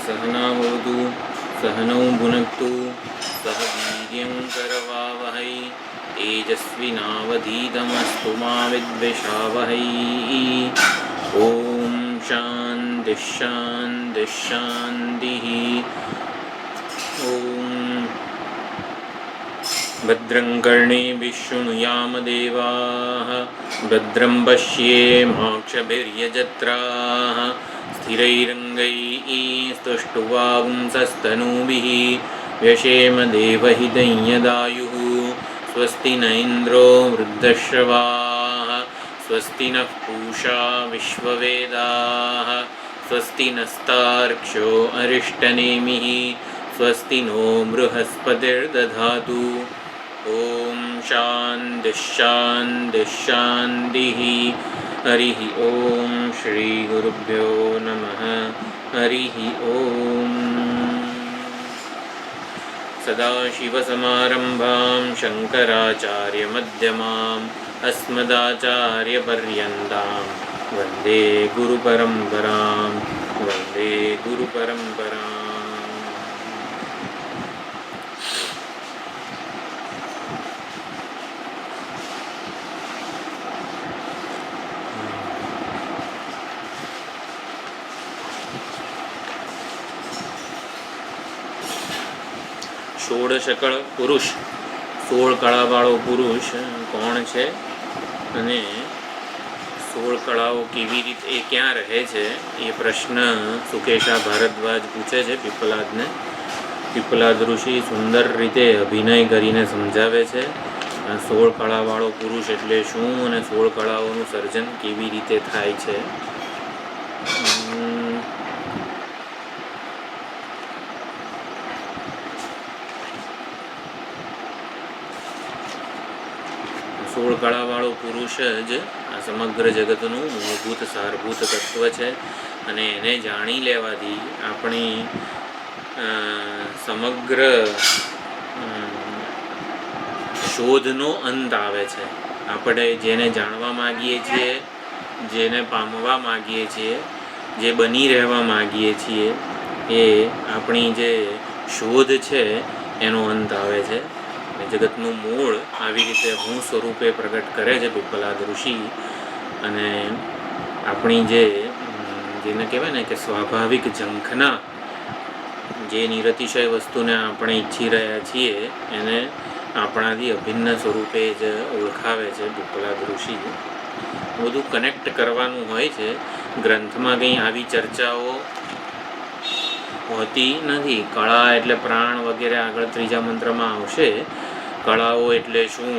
सहनावतु सहनौ भुनक्तु सह वीर्यं करवावहै तेजस्विनावधीतमस्तु मा विद्विषावहै। ॐ शान्तिः शान्तिः शान्तिः। ॐ भद्रं कर्णेभिः शृणुयाम देवाः भद्रं पश्येमाक्षभिर्यजत्राः स्थिरैरङ्गैः स्तुष्टुवागुंसस्तनूभिः व्यशेम देवहितं यदायुः। स्वस्ति न इन्द्रो वृद्धश्रवाः स्वस्ति नः पूषा विश्ववेदाः स्वस्ति नस्तार्क्ष्यो अरिष्टनेमिः स्वस्ति नो बृहस्पतिर्दधातु। ॐ शान्तिः शान्तिः शान्तिः। हरिः ॐ श्रीगुरुभ्यो नमः। हरिः ॐ। सदाशिवसमारम्भां शङ्कराचार्यमध्यमाम् अस्मदाचार्यपर्यन्तां वन्दे गुरुपरम्परां वन्दे गुरुपरम्पराम्। षोडशकळ पुरुष 16 કળાવાળો પુરુષ કોણ છે અને 16 કળાઓ કેવી રીતે એ ક્યાં રહે છે એ પ્રશ્ન સુકેશા ભારદ્વાજ પૂછે છે પીપલાદને. પીપલાદ ઋષિ સુંદર રીતે અભિનય કરીને સમજાવે છે 16 કળાવાળો પુરુષ એટલે શું અને 16 કળાઓનું સર્જન કેવી રીતે થાય છે. 16 કળાવાળો પુરુષ જ આ સમગ્ર જગતનું મૂળભૂત સારભૂત તત્વ છે અને એને જાણી લેવાથી આપણી સમગ્ર શોધનો અંત આવે છે. આપણે જેને જાણવા માગીએ છીએ, જેને પામવા માગીએ છીએ, જે બની રહેવા માગીએ છીએ એ આપણી જે શોધ છે એનો અંત આવે છે. જગતનું મૂળ આવી રીતે હું સ્વરૂપે પ્રગટ કરે છે પીપલાદ ઋષિ. અને આપણી જેને કહેવાય ને કે સ્વાભાવિક ઝંખના, જે નિરતિશય વસ્તુને આપણે ઈચ્છી રહ્યા છીએ એને આપણાથી અભિન્ન સ્વરૂપે જ ઓળખાવે છે પીપલાદ ઋષિ. બધું કનેક્ટ કરવાનું હોય છે. ગ્રંથમાં કંઈ આવી ચર્ચાઓ હોતી નથી. કળા એટલે પ્રાણ વગેરે આગળ ત્રીજા મંત્રમાં આવશે. કળાઓ એટલે શું,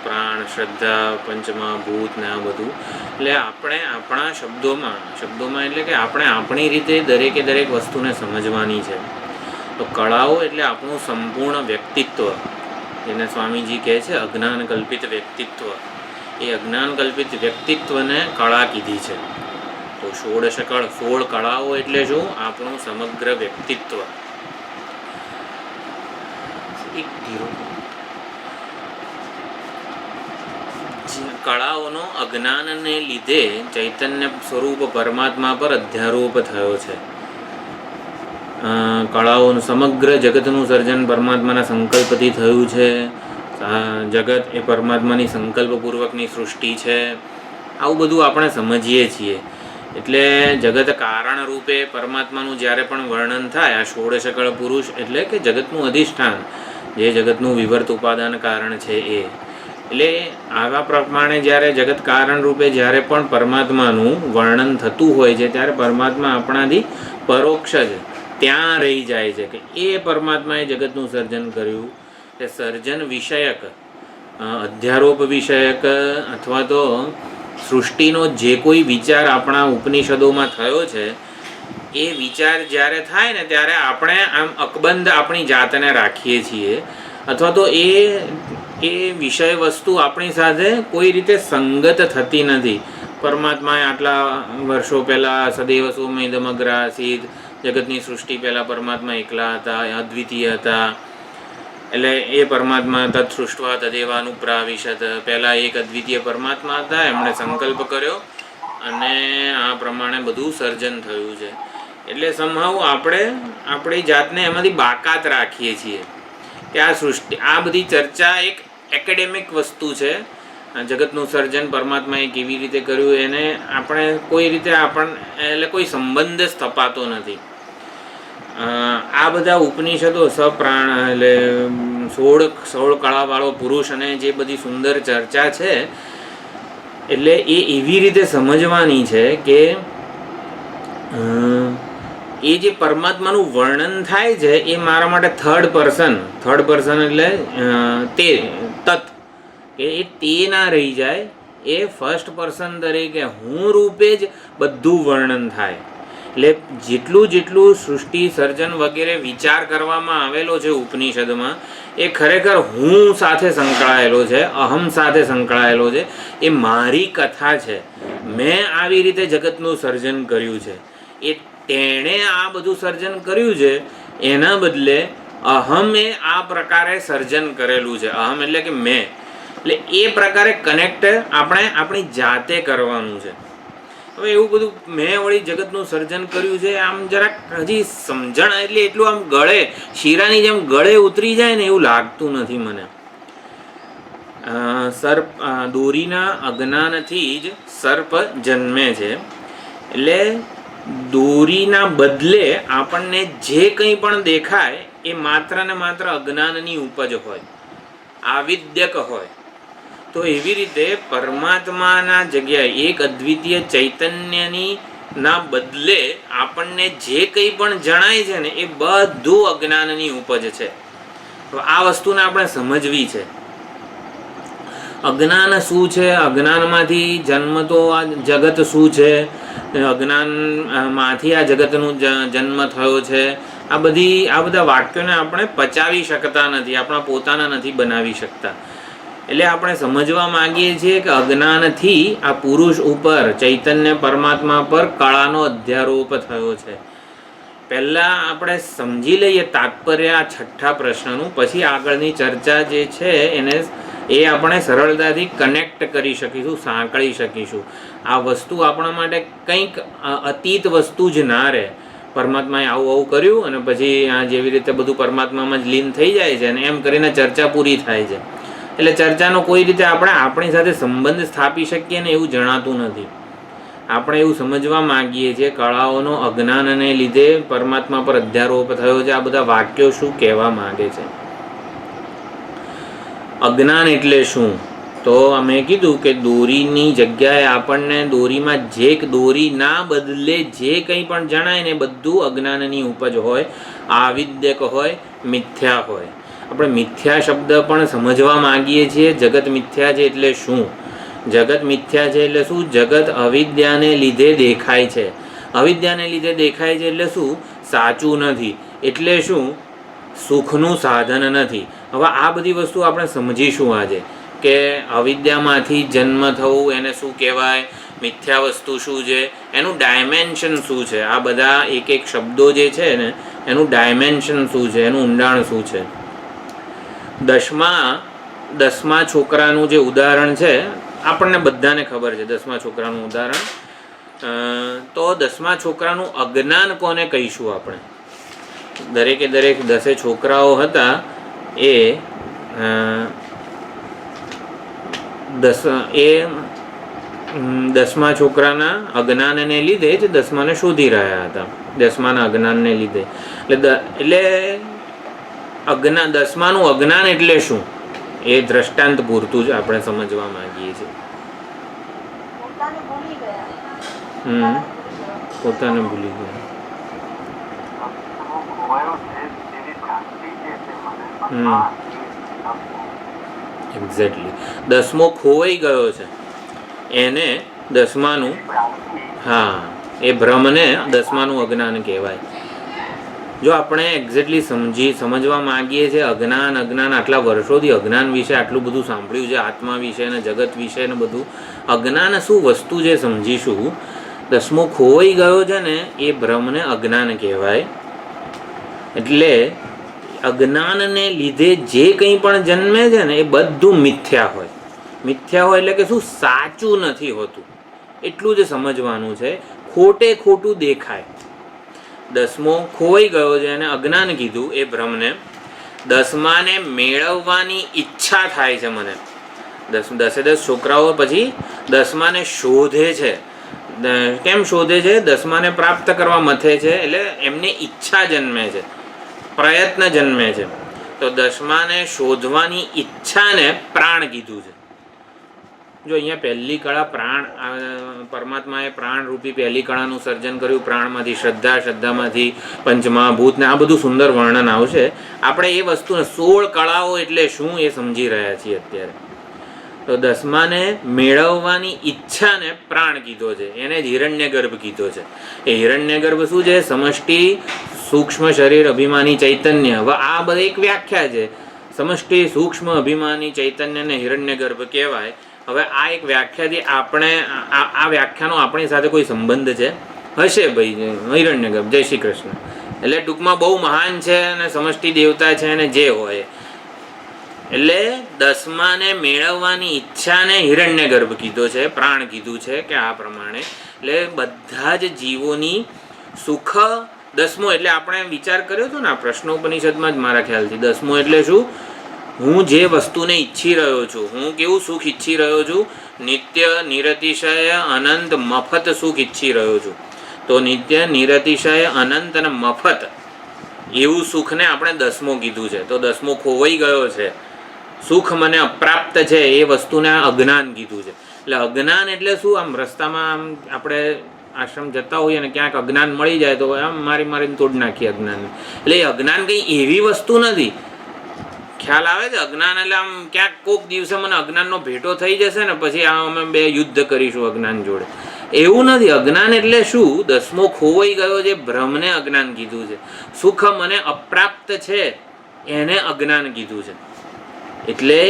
પ્રાણ, શ્રદ્ધા, પંચમહાભૂત ને આ બધું. એટલે આપણે આપણા શબ્દોમાં એટલે કે આપણે આપણી રીતે દરેકે દરેક વસ્તુને સમજવાની છે. તો કળાઓ એટલે આપણું સંપૂર્ણ વ્યક્તિત્વ, જેને સ્વામીજી કહે છે અજ્ઞાન કલ્પિત વ્યક્તિત્વ. એ અજ્ઞાન કલ્પિત વ્યક્તિત્વને કળા કીધી છે. તો 16 કળાઓ એટલે શું, આપણું સમગ્ર વ્યક્તિત્વ. કળાઓનો અજ્ઞાનને લીધે ચૈતન્ય સ્વરૂપ પરમાત્મા પર અધ્યારોપ થયો છે. કળાઓનું સમગ્ર જગતનું સર્જન પરમાત્માના સંકલ્પથી થયું છે. જગત એ પરમાત્માની સંકલ્પપૂર્વકની સૃષ્ટિ છે. આવું બધું આપણે સમજીએ છીએ. એટલે જગત કારણ રૂપે પરમાત્માનું જ્યારે પણ વર્ણન થાય, આ 16 કળ પુરુષ એટલે કે જગતનું અધિષ્ઠાન, જે જગતનું વિવર્ત ઉપાદાન કારણ છે એ. એટલે આવા પ્રમાણે જ્યારે જગત કારણ રૂપે જ્યારે પણ પરમાત્માનું વર્ણન થતું હોય છે ત્યારે પરમાત્મા આપણાથી પરોક્ષ જ ત્યાં રહી જાય છે કે એ પરમાત્માએ જગતનું સર્જન કર્યું. એ સર્જન વિષયક, અધ્યારોપ વિષયક અથવા તો સૃષ્ટિનો જે કોઈ વિચાર આપણા ઉપનિષદોમાં થયો છે એ વિચાર જ્યારે થાય ને ત્યારે આપણે આમ અકબંધ આપણી જાતને રાખીએ છીએ, અથવા તો એ વિષય વસ્તુ આપણી સાથે કોઈ રીતે સંગત થતી નથી. પરમાત્માએ આટલા વર્ષો પહેલાં સદૈવ સૌમ્યદમગ્ર આસીત, જગતની સૃષ્ટિ પહેલાં પરમાત્મા એકલા હતા, અદ્વિતીય હતા. એટલે એ પરમાત્મા તત્ સૃષ્ટવા તદેવાનુપ્રાવિશત, પહેલાં એક અદ્વિતીય પરમાત્મા હતા, એમણે સંકલ્પ કર્યો અને આ પ્રમાણે બધું સર્જન થયું છે. એટલે સમહાવ આપણે આપણી જાતને એમાંથી બાકાત રાખીએ છીએ કે આ સૃષ્ટિ, આ બધી ચર્ચા એક એકેડેમિક વસ્તુ છે. જગતનું સર્જન પરમાત્માએ કેવી રીતે કર્યું એને આપણે કોઈ રીતે એટલે કોઈ સંબંધ જ સ્થપાતો નથી. આ બધા ઉપનિષદો સપ્રાણ એટલે 16 કળાવાળો પુરુષ અને જે બધી સુંદર ચર્ચા છે એટલે એ એવી રીતે સમજવાની છે કે એ જે પરમાત્માનું વર્ણન થાય છે એ મારા માટે થર્ડ પર્સન એટલે તે તત કે એ તે ના રહી જાય, એ ફર્સ્ટ પર્સન તરીકે હું રૂપે જ બધું વર્ણન થાય. એટલે જેટલું સૃષ્ટિ સર્જન વગેરે વિચાર કરવામાં આવેલો છે ઉપનિષદમાં એ ખરેખર હું સાથે સંકળાયેલો છે, અહમ સાથે સંકળાયેલો છે. એ મારી કથા છે, મેં આવી રીતે જગતનું સર્જન કર્યું છે. એ તેણે આ બધું સર્જન કર્યું છે, એના બદલે અહમે આ પ્રકારે સર્જન કરેલું છે. અહમ એટલે કે મેં, એટલે એ પ્રકારે કનેક્ટ આપણે આપણી જાતે કરવાનું છે. હવે એવું બધું મેં વળી જગતનું સર્જન કર્યું છે આમ જરાક હજી સમજણ એટલે એટલું આમ ગળે શીરાની જેમ ગળે ઉતરી જાય ને એવું લાગતું નથી મને. સર્પ, દોરીના અજ્ઞાનથી જ સર્પ જન્મે છે. એટલે દોરીના બદલે આપણને જે કંઈ પણ દેખાય એ માત્ર ને માત્ર અજ્ઞાનની ઉપજ હોય, આવિદ્યક હોય. તો એવી રીતે પરમાત્માના જગ્યાએ એક અદ્વિતીય ચૈતન્યની ના બદલે આપણને જે કંઈ પણ જણાય છે ને એ બધું અજ્ઞાનની ઉપજ છે. તો આ વસ્તુને આપણે સમજવી છે. અજ્ઞાન શું છે, અજ્ઞાનમાંથી જન્મતો આ જગત શું છે, અજ્ઞાનમાંથી આ જગતનું જન્મ થયો છે. આ બધા વાક્યોને આપણે પચાવી શકતા નથી, આપણા પોતાના નથી બનાવી શકતા. એટલે આપણે સમજવા માંગીએ છીએ કે અજ્ઞાનથી આ પુરુષ ઉપર, ચૈતન્ય પરમાત્મા પર કળાનો અધ્યારોપ થયો છે. પહેલાં આપણે સમજી લઈએ તાત્પર્ય આ છઠ્ઠા પ્રશ્નનું, પછી આગળની ચર્ચા જે છે એને એ આપણે સરળતાથી કનેક્ટ કરી શકીશું, સાંકળી શકીશું. આ વસ્તુ આપણા માટે કંઈક અતીત વસ્તુ જ ના રહે. પરમાત્માએ આવું કર્યું અને પછી આ જેવી રીતે બધું પરમાત્મામાં જ લીન થઈ જાય છે અને એમ કરીને ચર્ચા પૂરી થાય છે. એટલે ચર્ચાનો કોઈ રીતે આપણે આપણી સાથે સંબંધ સ્થાપી શકીએ ને એવું જણાતું નથી. આપણે એવું સમજવા માંગીએ છીએ કળાઓનો અજ્ઞાનને લીધે પરમાત્મા પર અધ્યારોપ થયો છે. આ બધા વાક્યો શું કહેવા માંગે છે? અજ્ઞાન એટલે શું? તો અમે કીધું કે દોરીની જગ્યાએ આપણને દોરીમાં દોરીના બદલે જે કંઈ પણ જણાય ને બધું અજ્ઞાનની ઉપજ હોય, આવિદ્યક હોય, મિથ્યા હોય. આપણે મિથ્યા શબ્દ પણ સમજવા માંગીએ છીએ. જગત મિથ્યા છે એટલે શું? જગત મિથ્યા છે એટલે શું? જગત અવિદ્યાને લીધે દેખાય છે. અવિદ્યાને લીધે દેખાય છે એટલે શું? સાચું નથી. એટલે શું? સુખનું સાધન નથી. હવે આ બધી વસ્તુ આપણે સમજીશું આજે કે અવિદ્યામાંથી જન્મ થવું એને શું કહેવાય, મિથ્યા વસ્તુ શું છે, એનું ડાયમેન્શન શું છે. આ બધા એક એક શબ્દો જે છે ને એનું ડાયમેન્શન શું છે, એનું ઊંડાણ શું છે. 10મા છોકરાનું જે ઉદાહરણ છે આપણને બધાને ખબર છે. 10મા છોકરાનું ઉદાહરણ, તો 10મા છોકરાનું અજ્ઞાન કોને કહીશું આપણે? દરેકે દરેક 10 છોકરાઓ હતા એ 10મા છોકરાના અજ્ઞાનને લીધે જ 10માને શોધી રહ્યા હતા. 10માના અજ્ઞાનને લીધે એટલે 10માનું અજ્ઞાન એટલે શું એ દ્રષ્ટાંત પૂરતું જ આપણે સમજવા માંગીએ છીએ. પોતાને ભૂલી ગયા. એક્ઝેક્ટલી 10મો ખોવાઈ ગયો છે એને 10માનું, હા, એ ભ્રમને 10માનું અજ્ઞાન કહેવાય. જો આપણે એક્ઝેક્ટલી સમજવા માંગીએ છીએ અજ્ઞાન આટલા વર્ષોથી અજ્ઞાન વિશે આટલું બધું સાંભળ્યું છે, આત્મા વિશે અને જગત વિશે ને બધું, અજ્ઞાન શું વસ્તુ છે સમજીશું. 10મો ખોવાઈ ગયો છે ને એ ભ્રમને અજ્ઞાન કહેવાય. એટલે અજ્ઞાનને લીધે જે કંઈ પણ જન્મે છે ને એ બધું મિથ્યા હોય. મિથ્યા હોય એટલે કે શું? સાચું નથી હોતું. એટલું જ સમજવાનું છે. ખોટે ખોટું દેખાય. દસમો ખોવાઈ ગયો છે અને અજ્ઞાન કીધું એ ભ્રમને. દસમાને મેળવવાની ઈચ્છા થાય છે મને. દસે 10 છોકરાઓ પછી દસમાને શોધે છે. કેમ શોધે છે? દસમાને પ્રાપ્ત કરવા મથે છે, એટલે એમને ઈચ્છા જન્મે છે, પ્રયત્ન જન્મે છે. તો દસમાને શોધવાની ઈચ્છાને પ્રાણ કીધું છે. જો અહીંયા પહેલી કળા પ્રાણ, પરમાત્માએ પ્રાણરૂપી પહેલી કળાનું સર્જન કર્યું. પ્રાણમાંથી શ્રદ્ધા, શ્રદ્ધામાંથી પંચમહાભૂત ને આ બધું સુંદર વર્ણન આવશે. આપણે એ વસ્તુને 16 કળાઓ એટલે શું એ સમજી રહ્યા છીએ અત્યારે. તો દસમાને મેળવવાની ઈચ્છાને પ્રાણ કીધો છે, એને જ હિરણ્યગર્ભ કીધો છે. એ હિરણ્યગર્ભ શું છે? સમષ્ટિ સૂક્ષ્મ શરીર અભિમાની ચૈતન્ય. હવે આ બધી એક વ્યાખ્યા છે. સમષ્ટિ સૂક્ષ્મ અભિમાની ચૈતન્યને હિરણ્યગર્ભ કહેવાય. હવે આ એક વ્યાખ્યાથી આપણે આ વ્યાખ્યાનો આપણી સાથે કોઈ સંબંધ છે? હશે ભાઈ. હિરણ્યગર્ભ, જય શ્રી કૃષ્ણ. એટલે ટૂંકમાં બહુ મહાન છે અને સમષ્ટિ દેવતા છે અને જે હોય. એટલે દસમાને મેળવવાની ઈચ્છાને હિરણ્યગર્ભ કીધો છે, પ્રાણ કીધું છે કે આ પ્રમાણે. એટલે બધા જ જીવોની સુખ દસમો એટલે આપણે વિચાર કર્યો હતો ને આ પ્રશ્નોપનિષદમાં જ મારા ખ્યાલથી. દસમો એટલે શું? હું જે વસ્તુને ઈચ્છી રહ્યો છું, હું કેવું સુખ ઈચ્છી રહ્યો છું? નિત્ય નિરતિશય અનંત મફત સુખ ઈચ્છી રહ્યો છું. તો નિત્ય નિરતિશય અનંત અને મફત એવું સુખને આપણે દસમો કીધું છે. તો દસમો ખોવાઈ ગયો છે, સુખ મને અપ્રાપ્ત છે, એ વસ્તુને અજ્ઞાન કીધું છે. એટલે અજ્ઞાન એટલે શું? આમ રસ્તામાં આમ આપણે આશ્રમ જતા હોઈએ અને ક્યાંક અજ્ઞાન મળી જાય તો આમ મારીને તોડી નાખીએ અજ્ઞાન. એટલે એ અજ્ઞાન કંઈ એવી વસ્તુ નથી. ખ્યાલ આવે છે? અજ્ઞાન એટલે આમ ક્યાંક કોઈક દિવસે મને અજ્ઞાનનો ભેટો થઈ જશે ને પછી આ અમે 2 યુદ્ધ કરીશું અજ્ઞાન જોડે, એવું નથી. અજ્ઞાન એટલે શું? દસમો ખોવાઈ ગયો છે, ભ્રમને અજ્ઞાન કીધું છે. સુખ મને અપ્રાપ્ત છે એને અજ્ઞાન કીધું છે. એટલે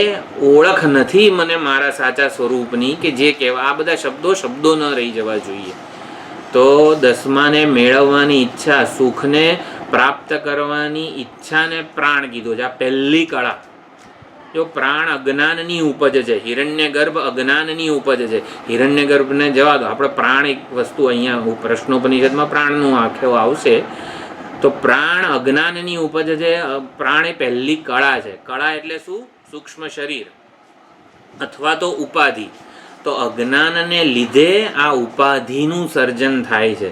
ઓળખ નથી મને મારા સાચા સ્વરૂપની કે જે કહેવા. આ બધા શબ્દો ન રહી જવા જોઈએ. તો દસમાને મેળવવાની ઈચ્છા, સુખને પ્રાપ્ત કરવાની ઈચ્છાને પ્રાણ કીધો છે. આ પહેલી કળા. જો પ્રાણ અજ્ઞાનની ઉપજ છે, હિરણ્યગર્ભ અજ્ઞાનની ઉપજ છે. હિરણ્યગર્ભને જવા દો, આપણે પ્રાણ એક વસ્તુ અહીંયા પ્રશ્નોપનિષદમાં પ્રાણનું આખેવો આવશે. તો પ્રાણ અજ્ઞાનની ઉપજ છે. પ્રાણ એ પહેલી કળા છે. કળા એટલે શું? સૂક્ષ્મ શરીર અથવા તો ઉપાધિ. તો અજ્ઞાનને લીધે આ ઉપાધિનું સર્જન થાય છે.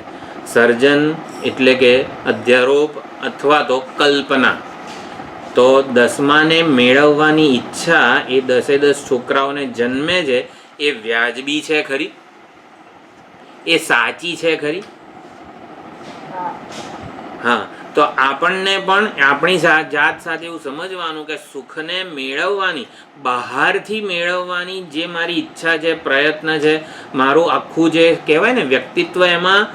સર્જન એટલે કે અધ્યારોપ અથવા તો કલ્પના. તો દસમાને મેળવવાની ઈચ્છા એ 10 છોકરાઓને જન્મે છે. એ વ્યાજબી છે ખરી? એ સાચી છે ખરી? હા. તો આપણને પણ આપણી જાત સાથે એવું સમજવાનું કે સુખને મેળવવાની, બહારથી મેળવવાની જે મારી ઈચ્છા છે, પ્રયત્ન છે, મારું આખું જે કહેવાય ને વ્યક્તિત્વ, એમાં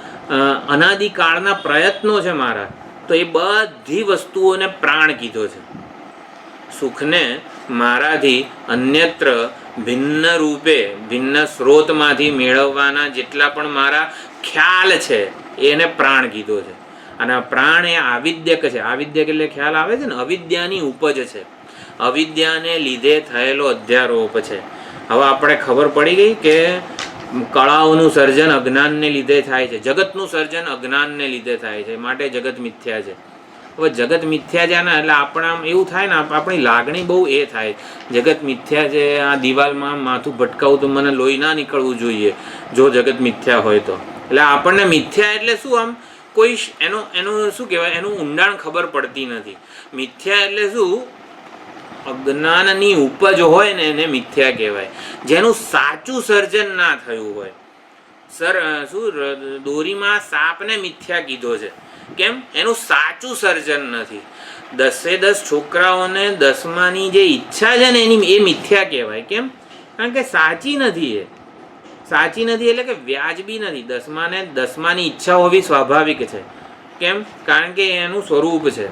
અનાદિકાળના પ્રયત્નો છે મારા. તો એ બધી વસ્તુઓને પ્રાણ કીધો છે. સુખને મારાથી અન્યત્ર ભિન્ન રૂપે, ભિન્ન સ્ત્રોતમાંથી મેળવવાના જેટલા પણ મારા ખ્યાલ છે એને પ્રાણ કીધો છે. અને પ્રાણ એ આવિદ્યક છે. આવિદ્યક એટલે ખ્યાલ આવે છે ને, અવિદ્યાની ઉપજ છે. અવિદ્યાને લીધે થયેલો અધ્યારોપ છે. હવે આપણે ખબર પડી ગઈ કે કળાઓનું સર્જન અજ્ઞાનને લીધે થાય છે. જગતનું સર્જન અજ્ઞાનને લીધે થાય છે, માટે જગત મિથ્યા છે. હવે જગત મિથ્યા છે ને એટલે આપણે આમ એવું થાય ને, આપણી લાગણી બહુ એ થાય, જગત મિથ્યા છે, આ દિવાલમાં માથું ભટકાવું તો મને લોહી ના નીકળવું જોઈએ જો જગત મિથ્યા હોય તો. એટલે આપણને મિથ્યા એટલે શું? આમ કોઈ એનું શું કહેવાય, એનું ઊંડાણ ખબર પડતી નથી. મિથ્યા એટલે શું? અજ્ઞાનની ઉપજ હોય ને એને મિથ્યા કહેવાય. જેનું સાચું સર્જન ના થયું હોય. દોરીમાં સાપને મિથ્યા કીધો છે. કેમ? એનું સાચું સર્જન નથી. 10 છોકરાઓને દસમાની જે ઈચ્છા છે ને એની એ મિથ્યા કહેવાય. કેમ? કારણ કે સાચી નથી. એ સાચી નથી એટલે કે વ્યાજબી નથી. દસમાની ઈચ્છા હોવી સ્વાભાવિક છે. કેમ? કારણ કે એનું સ્વરૂપ છે.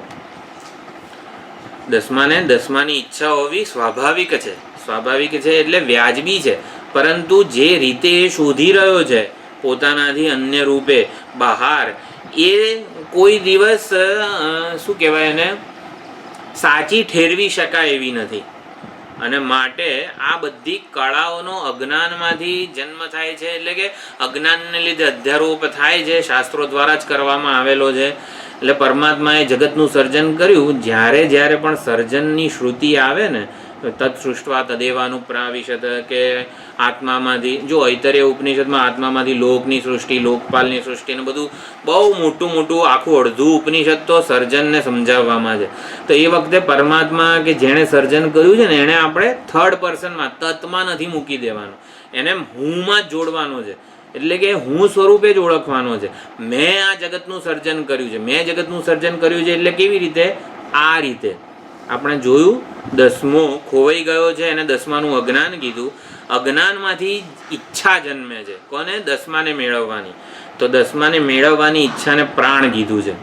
દસમાની ઈચ્છા હોવી સ્વાભાવિક છે. સ્વાભાવિક છે એટલે વ્યાજબી છે. પરંતુ જે રીતે એ શોધી રહ્યો છે પોતાનાથી અન્ય રૂપે બહાર, એ કોઈ દિવસ શું કહેવાય એને સાચી ઠેરવી શકાય એવી નથી. અને માટે આ બધી કળાઓનો અજ્ઞાનમાંથી જન્મ થાય છે, એટલે કે અજ્ઞાનને લીધે અધ્યારોપ થાય છે, શાસ્ત્રો દ્વારા જ કરવામાં આવેલો છે. એટલે પરમાત્માએ જગતનું સર્જન કર્યું. જ્યારે જ્યારે પણ સર્જનની શ્રુતિ આવે ને, તત્સૃષ્ટવા તદેવાનુપ્રાવિશત, કે આત્મામાંથી, જો ઐતરેય ઉપનિષદમાં આત્મામાંથી લોકની સૃષ્ટિ, લોકપાલની સૃષ્ટિ ને બધું બહુ મોટું મોટું આખું અડધું ઉપનિષદ તો સર્જનને સમજાવવામાં છે. તો એ વખતે પરમાત્મા કે જેણે સર્જન કર્યું છે ને, એણે આપણે થર્ડ પર્સનમાં તત્માં નથી મૂકી દેવાનું, એને હુંમાં જ જોડવાનો છે. એટલે કે હું સ્વરૂપે જ ઓળખવાનો છે. મેં આ જગતનું સર્જન કર્યું છે, મેં જગતનું સર્જન કર્યું છે. એટલે કેવી રીતે? આ રીતે આપણે જોયું, દસમો ખોવાઈ ગયો છે, એને દસમાનું અજ્ઞાન કીધું. અજ્ઞાનમાંથી ઈચ્છા જન્મે છે. કોને? દસમાને મેળવવાની. તો દસમાને મેળવવાની ઈચ્છાને પ્રાણ કીધું છે.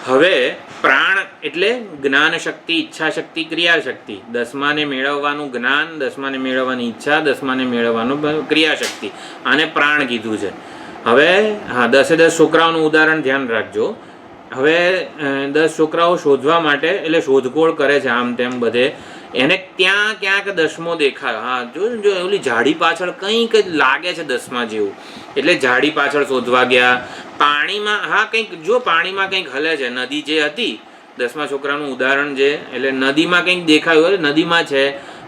હવે પ્રાણ એટલે જ્ઞાન શક્તિ, ઈચ્છા શક્તિ, ક્રિયા શક્તિ. દસમાને મેળવવાનું જ્ઞાન, દસમાને મેળવવાની ઈચ્છા, દસમાને મેળવવાનું ક્રિયા શક્તિ, આને પ્રાણ કીધું છે. હવે હા, 10 છોકરાઓનું ઉદાહરણ ધ્યાન રાખજો. હવે 10 છોકરાઓ શોધવા માટે, એટલે શોધખોળ કરે છે આમ તેમ બધે, એને ત્યાં ક્યાંક દસમો દેખાયો. હા, જો ઓલી ઝાડી પાછળ કંઈક લાગે છે દસમા જેવું, એટલે ઝાડી પાછળ શોધવા ગયા. પાણીમાં, હા, કંઈક જો પાણીમાં કંઈક હલે છે. નદી જે હતી, 10મા છોકરાનું ઉદાહરણ છે, એટલે નદીમાં કંઈક દેખાયું, નદીમાં છે,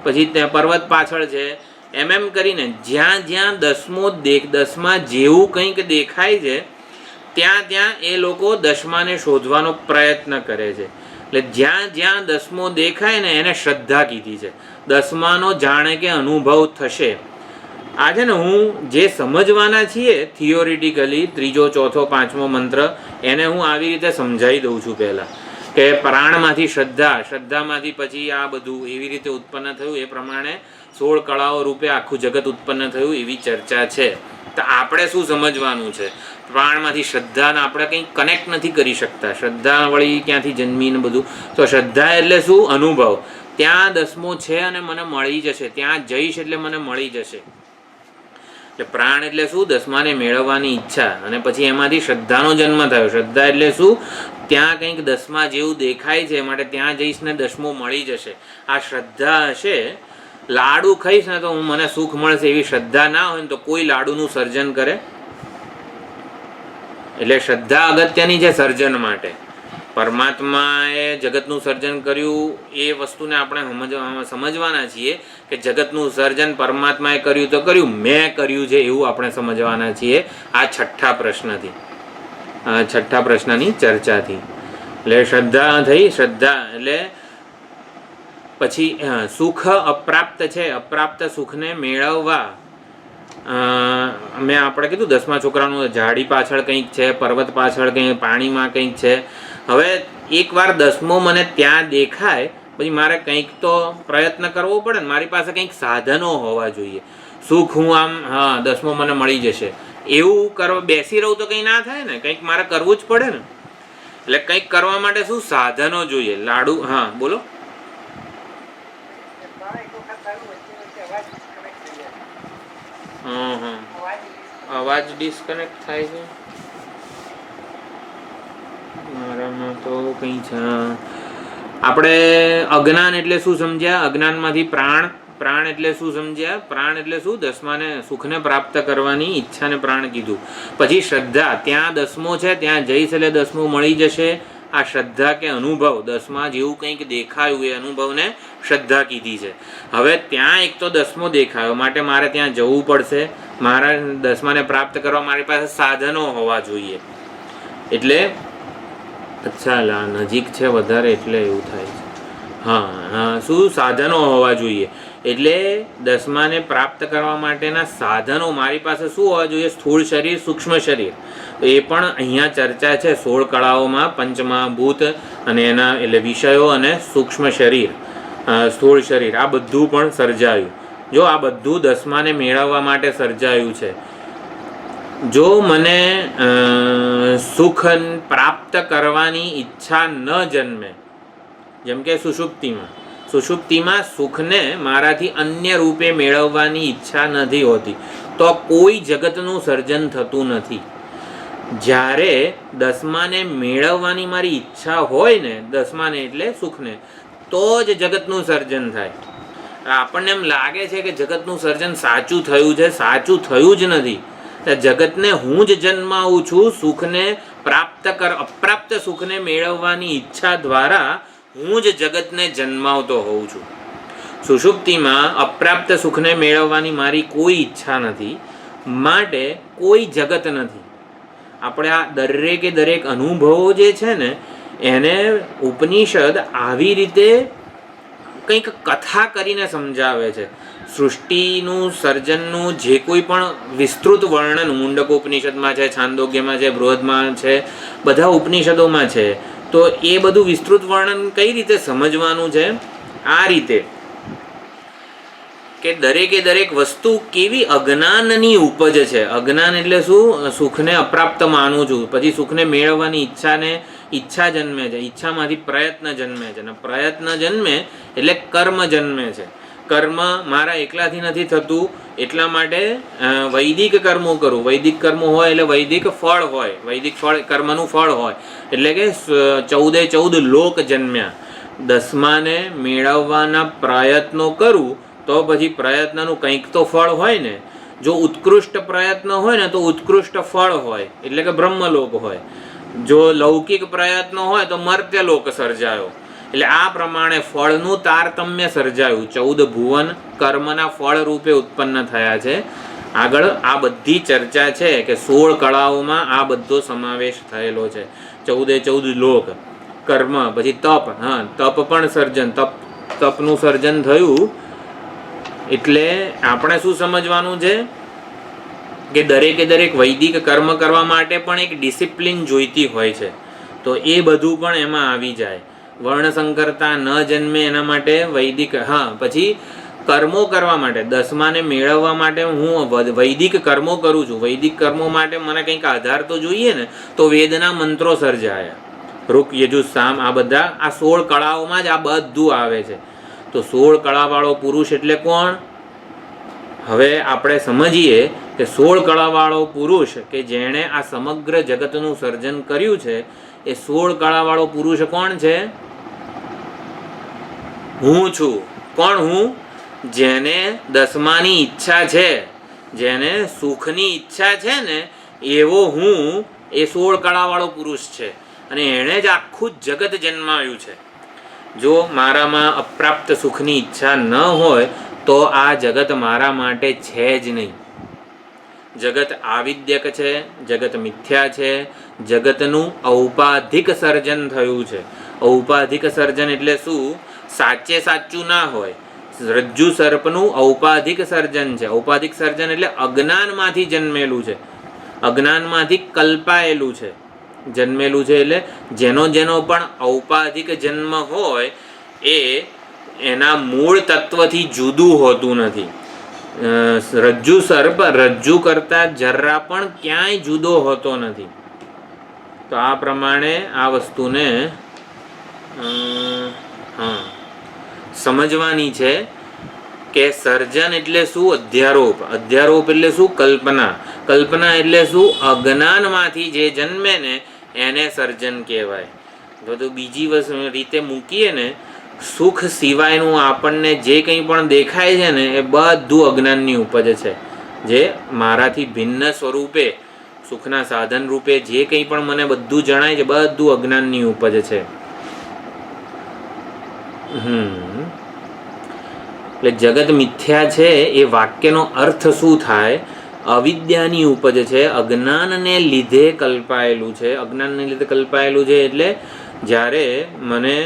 પછી ત્યાં પર્વત પાછળ છે, એમ કરીને જ્યાં જ્યાં દસમા જેવું કંઈક દેખાય છે, ત્યાં ત્યાં એ લોકો દસમાને શોધવાનો પ્રયત્ન કરે છે. એટલે જ્યાં જ્યાં દસમો દેખાય ને, એને શ્રદ્ધા કીધી છે. દસમાનો જાણે કે અનુભવ થશે. આ છે ને, હું જે સમજવાના છીએ થિયોરિટિકલી, 3જો, 4થો, 5મો મંત્ર, એને હું આવી રીતે સમજાવી દઉં છું. પહેલાં કે પ્રાણમાંથી શ્રદ્ધા, શ્રદ્ધામાંથી પછી આ બધું એવી રીતે ઉત્પન્ન થયું. એ પ્રમાણે 16 કળાઓ રૂપે આખું જગત ઉત્પન્ન થયું, એવી ચર્ચા છે. તો આપણે શું સમજવાનું છે? પ્રાણમાંથી શ્રદ્ધાને આપણે કંઈ કનેક્ટ નથી કરી શકતા. શ્રદ્ધા વળી ક્યાંથી જન્મી ને બધું. તો શ્રદ્ધા એટલે શું? અનુભવ. ત્યાં દસમો છે અને મને મળી જશે, ત્યાં જઈશ એટલે મને મળી જશે. એટલે પ્રાણ એટલે શું? દસમાને મેળવવાની ઈચ્છા, અને પછી એમાંથી શ્રદ્ધાનો જન્મ થયો. શ્રદ્ધા એટલે શું? ત્યાં કંઈક દસમા જેવું દેખાય છે, માટે ત્યાં જઈશ ને દસમો મળી જશે. આ શ્રદ્ધા હશે. લાડુ ખાઈશ ને તો મને સુખ મળશે, એવી શ્રદ્ધા ના હોય ને તો કોઈ લાડુનું સર્જન કરે? એટલે શ્રદ્ધા અગત્યની છે સર્જન માટે. પરમાત્માએ જગતનું સર્જન કર્યું, એ વસ્તુને આપણે સમજવાના છીએ કે જગતનું સર્જન પરમાત્માએ કર્યું તો કર્યું, મેં કર્યું છે એવું આપણે સમજવાના છીએ. આ છઠ્ઠા પ્રશ્નથી, છઠ્ઠા પ્રશ્નની ચર્ચાથી. એટલે શ્રદ્ધા થઈ. શ્રદ્ધા એટલે પછી સુખ અપ્રાપ્ત છે, અપ્રાપ્ત સુખને મેળવવા. મેં આપણે કીધું 10મા છોકરાનું ઝાડી પાછળ કંઈક છે, પર્વત પાછળ કંઈક, પાણીમાં કંઈક છે. હવે એકવાર દસમો મને ત્યાં દેખાય, પછી મારે કંઈક તો પ્રયત્ન કરવો પડે ને. મારી પાસે કંઈક સાધનો હોવા જોઈએ. સુખ હું આમ, હા, દસમો મને મળી જશે એવું કરવા બેસી રહું તો કંઈ ના થાય ને, કંઈક મારે કરવું જ પડે ને. એટલે કંઈક કરવા માટે શું? સાધનો જોઈએ. લાડુ, હા બોલો. અવાજ ડિસ્કનેક્ટ થાય છે મારામાં તો કંઈ છે. આપણે અજ્ઞાન એટલે શું સમજ્યા? અજ્ઞાનમાંથી પ્રાણ. પ્રાણ એટલે શું સમજ્યા? પ્રાણ એટલે શું? દસમાને સુખને પ્રાપ્ત કરવાની ઈચ્છાને પ્રાણ કીધું. પછી શ્રદ્ધા, ત્યાં દસમો છે, ત્યાં જઈશ એટલે દસમો મળી જશે. આ શ્રદ્ધા કે અનુભવ, દસમા જેવું કંઈક દેખાયું, એ અનુભવને શ્રદ્ધા કીધી છે. હવે ત્યાં એક તો દસમો દેખાયો, માટે મારે ત્યાં જવું પડશે. મારા દસમાને પ્રાપ્ત કરવા મારી પાસે સાધનો હોવા જોઈએ. એટલે અચ્છા, નજીક છે વધારે એટલે એવું થાય છે. હા, શું? સાધનો હોવા જોઈએ. એટલે દસમાને પ્રાપ્ત કરવા માટેના સાધનો મારી પાસે શું હોવા જોઈએ? સ્થૂળ શરીર, સૂક્ષ્મ શરીર. એ પણ અહીંયા ચર્ચા છે 16 કળાઓમાં. પંચમહાભૂત અને એના એટલે વિષયો અને સૂક્ષ્મ શરીર, સ્થૂળ શરીર, આ બધું પણ સર્જાયું. જો આ બધું દસમાને મેળવવા માટે સર્જાયું છે. જો મને સુખ પ્રાપ્ત કરવાની ઈચ્છા ન જન્મે, જેમ કે સુષુપ્તિમાં સુખને મારાથી અન્ય રૂપે મેળવવાની ઈચ્છા નથી હોતી, તો કોઈ જગતનું સર્જન થતું નથી. જ્યારે દસમાને મેળવવાની મારી ઈચ્છા હોય ને, દસમાને એટલે સુખને, તો જ જગતનું સર્જન થાય. આપણને એમ લાગે છે કે જગતનું સર્જન સાચું થયું છે, સાચું થયું જ નથી. જગતને હું જ જન્માવું છું, સુખને અપ્રાપ્ત સુખને મેળવવાની ઈચ્છા દ્વારા હું જ જગતને જન્માવતો હોઉં છું. સુષુપ્તિમાં અપ્રાપ્ત સુખને મેળવવાની મારી કોઈ ઈચ્છા નથી, માટે કોઈ જગત નથી. આપણે આ દરેક અનુભવો જે છે ને એને ઉપનિષદ આવી રીતે કંઈક કથા કરીને સમજાવે છે. સૃષ્ટિનું સર્જનનું જે કોઈ પણ વિસ્તૃત વર્ણન મુંડકોપનિષદમાં છે, છાંદોગ્યમાં છે, બૃહદમાં છે, બધા ઉપનિષદોમાં છે. તો એ બધું વિસ્તૃત વર્ણન કઈ રીતે સમજવાનું છે? આ રીતે કે દરેક વસ્તુ કેવી અજ્ઞાનની ઉપજ છે. અજ્ઞાન એટલે શું? સુખને અપ્રાપ્ત માનું છું, પછી સુખને મેળવવાની ઈચ્છા જન્મે છે, ઈચ્છામાંથી પ્રયત્ન જન્મે છે, અને પ્રયત્ન જન્મે એટલે કર્મ જન્મે છે. કર્મ મારા એકલાથી નથી થતું, એટલા માટે વૈદિક કર્મો કરું. વૈદિક કર્મો હોય એટલે વૈદિક ફળ હોય, વૈદિક ફળ કર્મનું ફળ હોય. એટલે કે 14 લોક જન્મ્યા. 10માને મેળવવાના પ્રયત્નો કરું તો પછી પ્રયત્નનું કંઈક તો ફળ હોય ને. જો ઉત્કૃષ્ટ પ્રયત્ન હોય ને તો ઉત્કૃષ્ટ ફળ હોય, એટલે કે બ્રહ્મલોક હોય. જો લૌકિક પ્રયત્નો હોય તો મર્ત્યલોક સર્જાયો. એટલે આ પ્રમાણે ફળનું તારતમ્ય સર્જાયું. 14 ભુવન કર્મના ફળ રૂપે ઉત્પન્ન થયા છે. આગળ આ બધી ચર્ચા છે કે 16 કળાઓમાં આ બધો સમાવેશ થયેલો છે. 14 લોક, કર્મ, પછી તપ. તપ પણ સર્જન, તપનું સર્જન થયું. એટલે આપણે શું સમજવાનું છે કે દરેક વૈદિક કર્મ કરવા માટે પણ એક ડિસિપ્લિન જોઈતી હોય છે. તો એ બધું પણ એમાં આવી જાય. વર્ણસંકરતા ન જન્મે એના માટે વૈદિક. પછી કર્મો કરવા માટે 10માને મેળવવા માટે હું વૈદિક કર્મો કરું છું. વૈદિક કર્મો માટે મને કંઈક આધાર તો જોઈએ ને. તો વેદના મંત્રો સર્જાયા. ઋક, યજુર, સામ, આ બધા આ 16 કળાઓમાં જ આ બધું આવે છે. તો 16 કળાવાળો પુરુષ એટલે કોણ? હવે આપણે સમજીએ કે 16 કળાવાળો પુરુષ કે જેણે આ સમગ્ર જગતનું સર્જન કર્યું છે, એ 16 કળાવાળો પુરુષ કોણ છે? હું છું. કોણ હું? જેને 10માની ઈચ્છા છે, જેને સુખની ઈચ્છા છે ને, એવો હું એ 16 કળાવાળો પુરુષ છે. અને એણે જ આખું જગત જન્માવ્યું છે. જો મારામાં અપ્રાપ્ત સુખની ઈચ્છા ન હોય તો આ જગત મારા માટે છે જ નહીં. જગત આવિદ્યક છે, જગત મિથ્યા છે. જગતનું ઔપાધિક સર્જન થયું છે. ઔપાધિક સર્જન એટલે શું? સાચે સાચું ના હોય. રજ્જુ સર્પનું ઔપાધિક સર્જન છે. ઔપાધિક સર્જન એટલે અજ્ઞાનમાંથી જન્મેલું છે, અજ્ઞાનમાંથી કલ્પાયેલું છે, જન્મેલું છે. એટલે જેનો પણ ઔપાધિક જન્મ હોય એ એના મૂળ તત્વથી જુદું હોતું નથી. રજ્જુ સર્પ રજ્જુ કરતા જરા પણ ક્યાંય જુદો હોતો નથી. તો આ પ્રમાણે આ વસ્તુને સમજવાની છે કે સર્જન એટલે શું? અધ્યારોપ. અધ્યારોપ એટલે શું? કલ્પના. કલ્પના એટલે શું? અજ્ઞાનમાંથી જે જન્મે ને એને સર્જન કહેવાય. તો બીજી રીતે મૂકીએ ને, સુખ સિવાયનું આપણને જે કંઈ પણ દેખાય છે ને એ બધું અજ્ઞાનની ઉપજ છે. જે મારાથી ભિન્ન સ્વરૂપે સુખના સાધન રૂપે જે કંઈ પણ મને બધું જણાય છે, બધું અજ્ઞાનની ઉપજ છે. એટલે જગત મિથ્યા છે એ વાક્યનો અર્થ શું થાય? અવિદ્યાની ઉપજ છે, અજ્ઞાનને લીધે કલ્પાયેલું છે. અજ્ઞાનને લીધે કલ્પાયેલું છે એટલે જ્યારે મને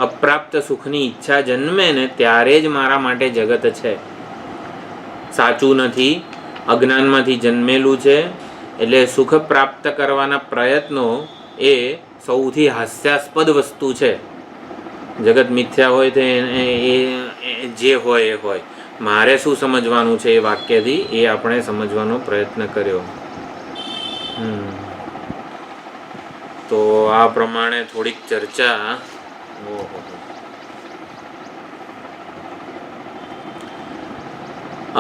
અપ્રાપ્ત સુખની ઈચ્છા જન્મે ને ત્યારે જ મારા માટે જગત છે. સાચું નથી, અજ્ઞાનમાંથી જન્મેલું છે. એટલે સુખ પ્રાપ્ત કરવાના પ્રયત્નો એ સૌથી હાસ્યાસ્પદ વસ્તુ છે. જગત મિથ્યા હોય તો એ જે હોય એ હોય. મારે શું સમજવાનું છે એ વાક્યથી એ આપણે સમજવાનો પ્રયત્ન કર્યો. તો આ પ્રમાણે થોડીક ચર્ચા.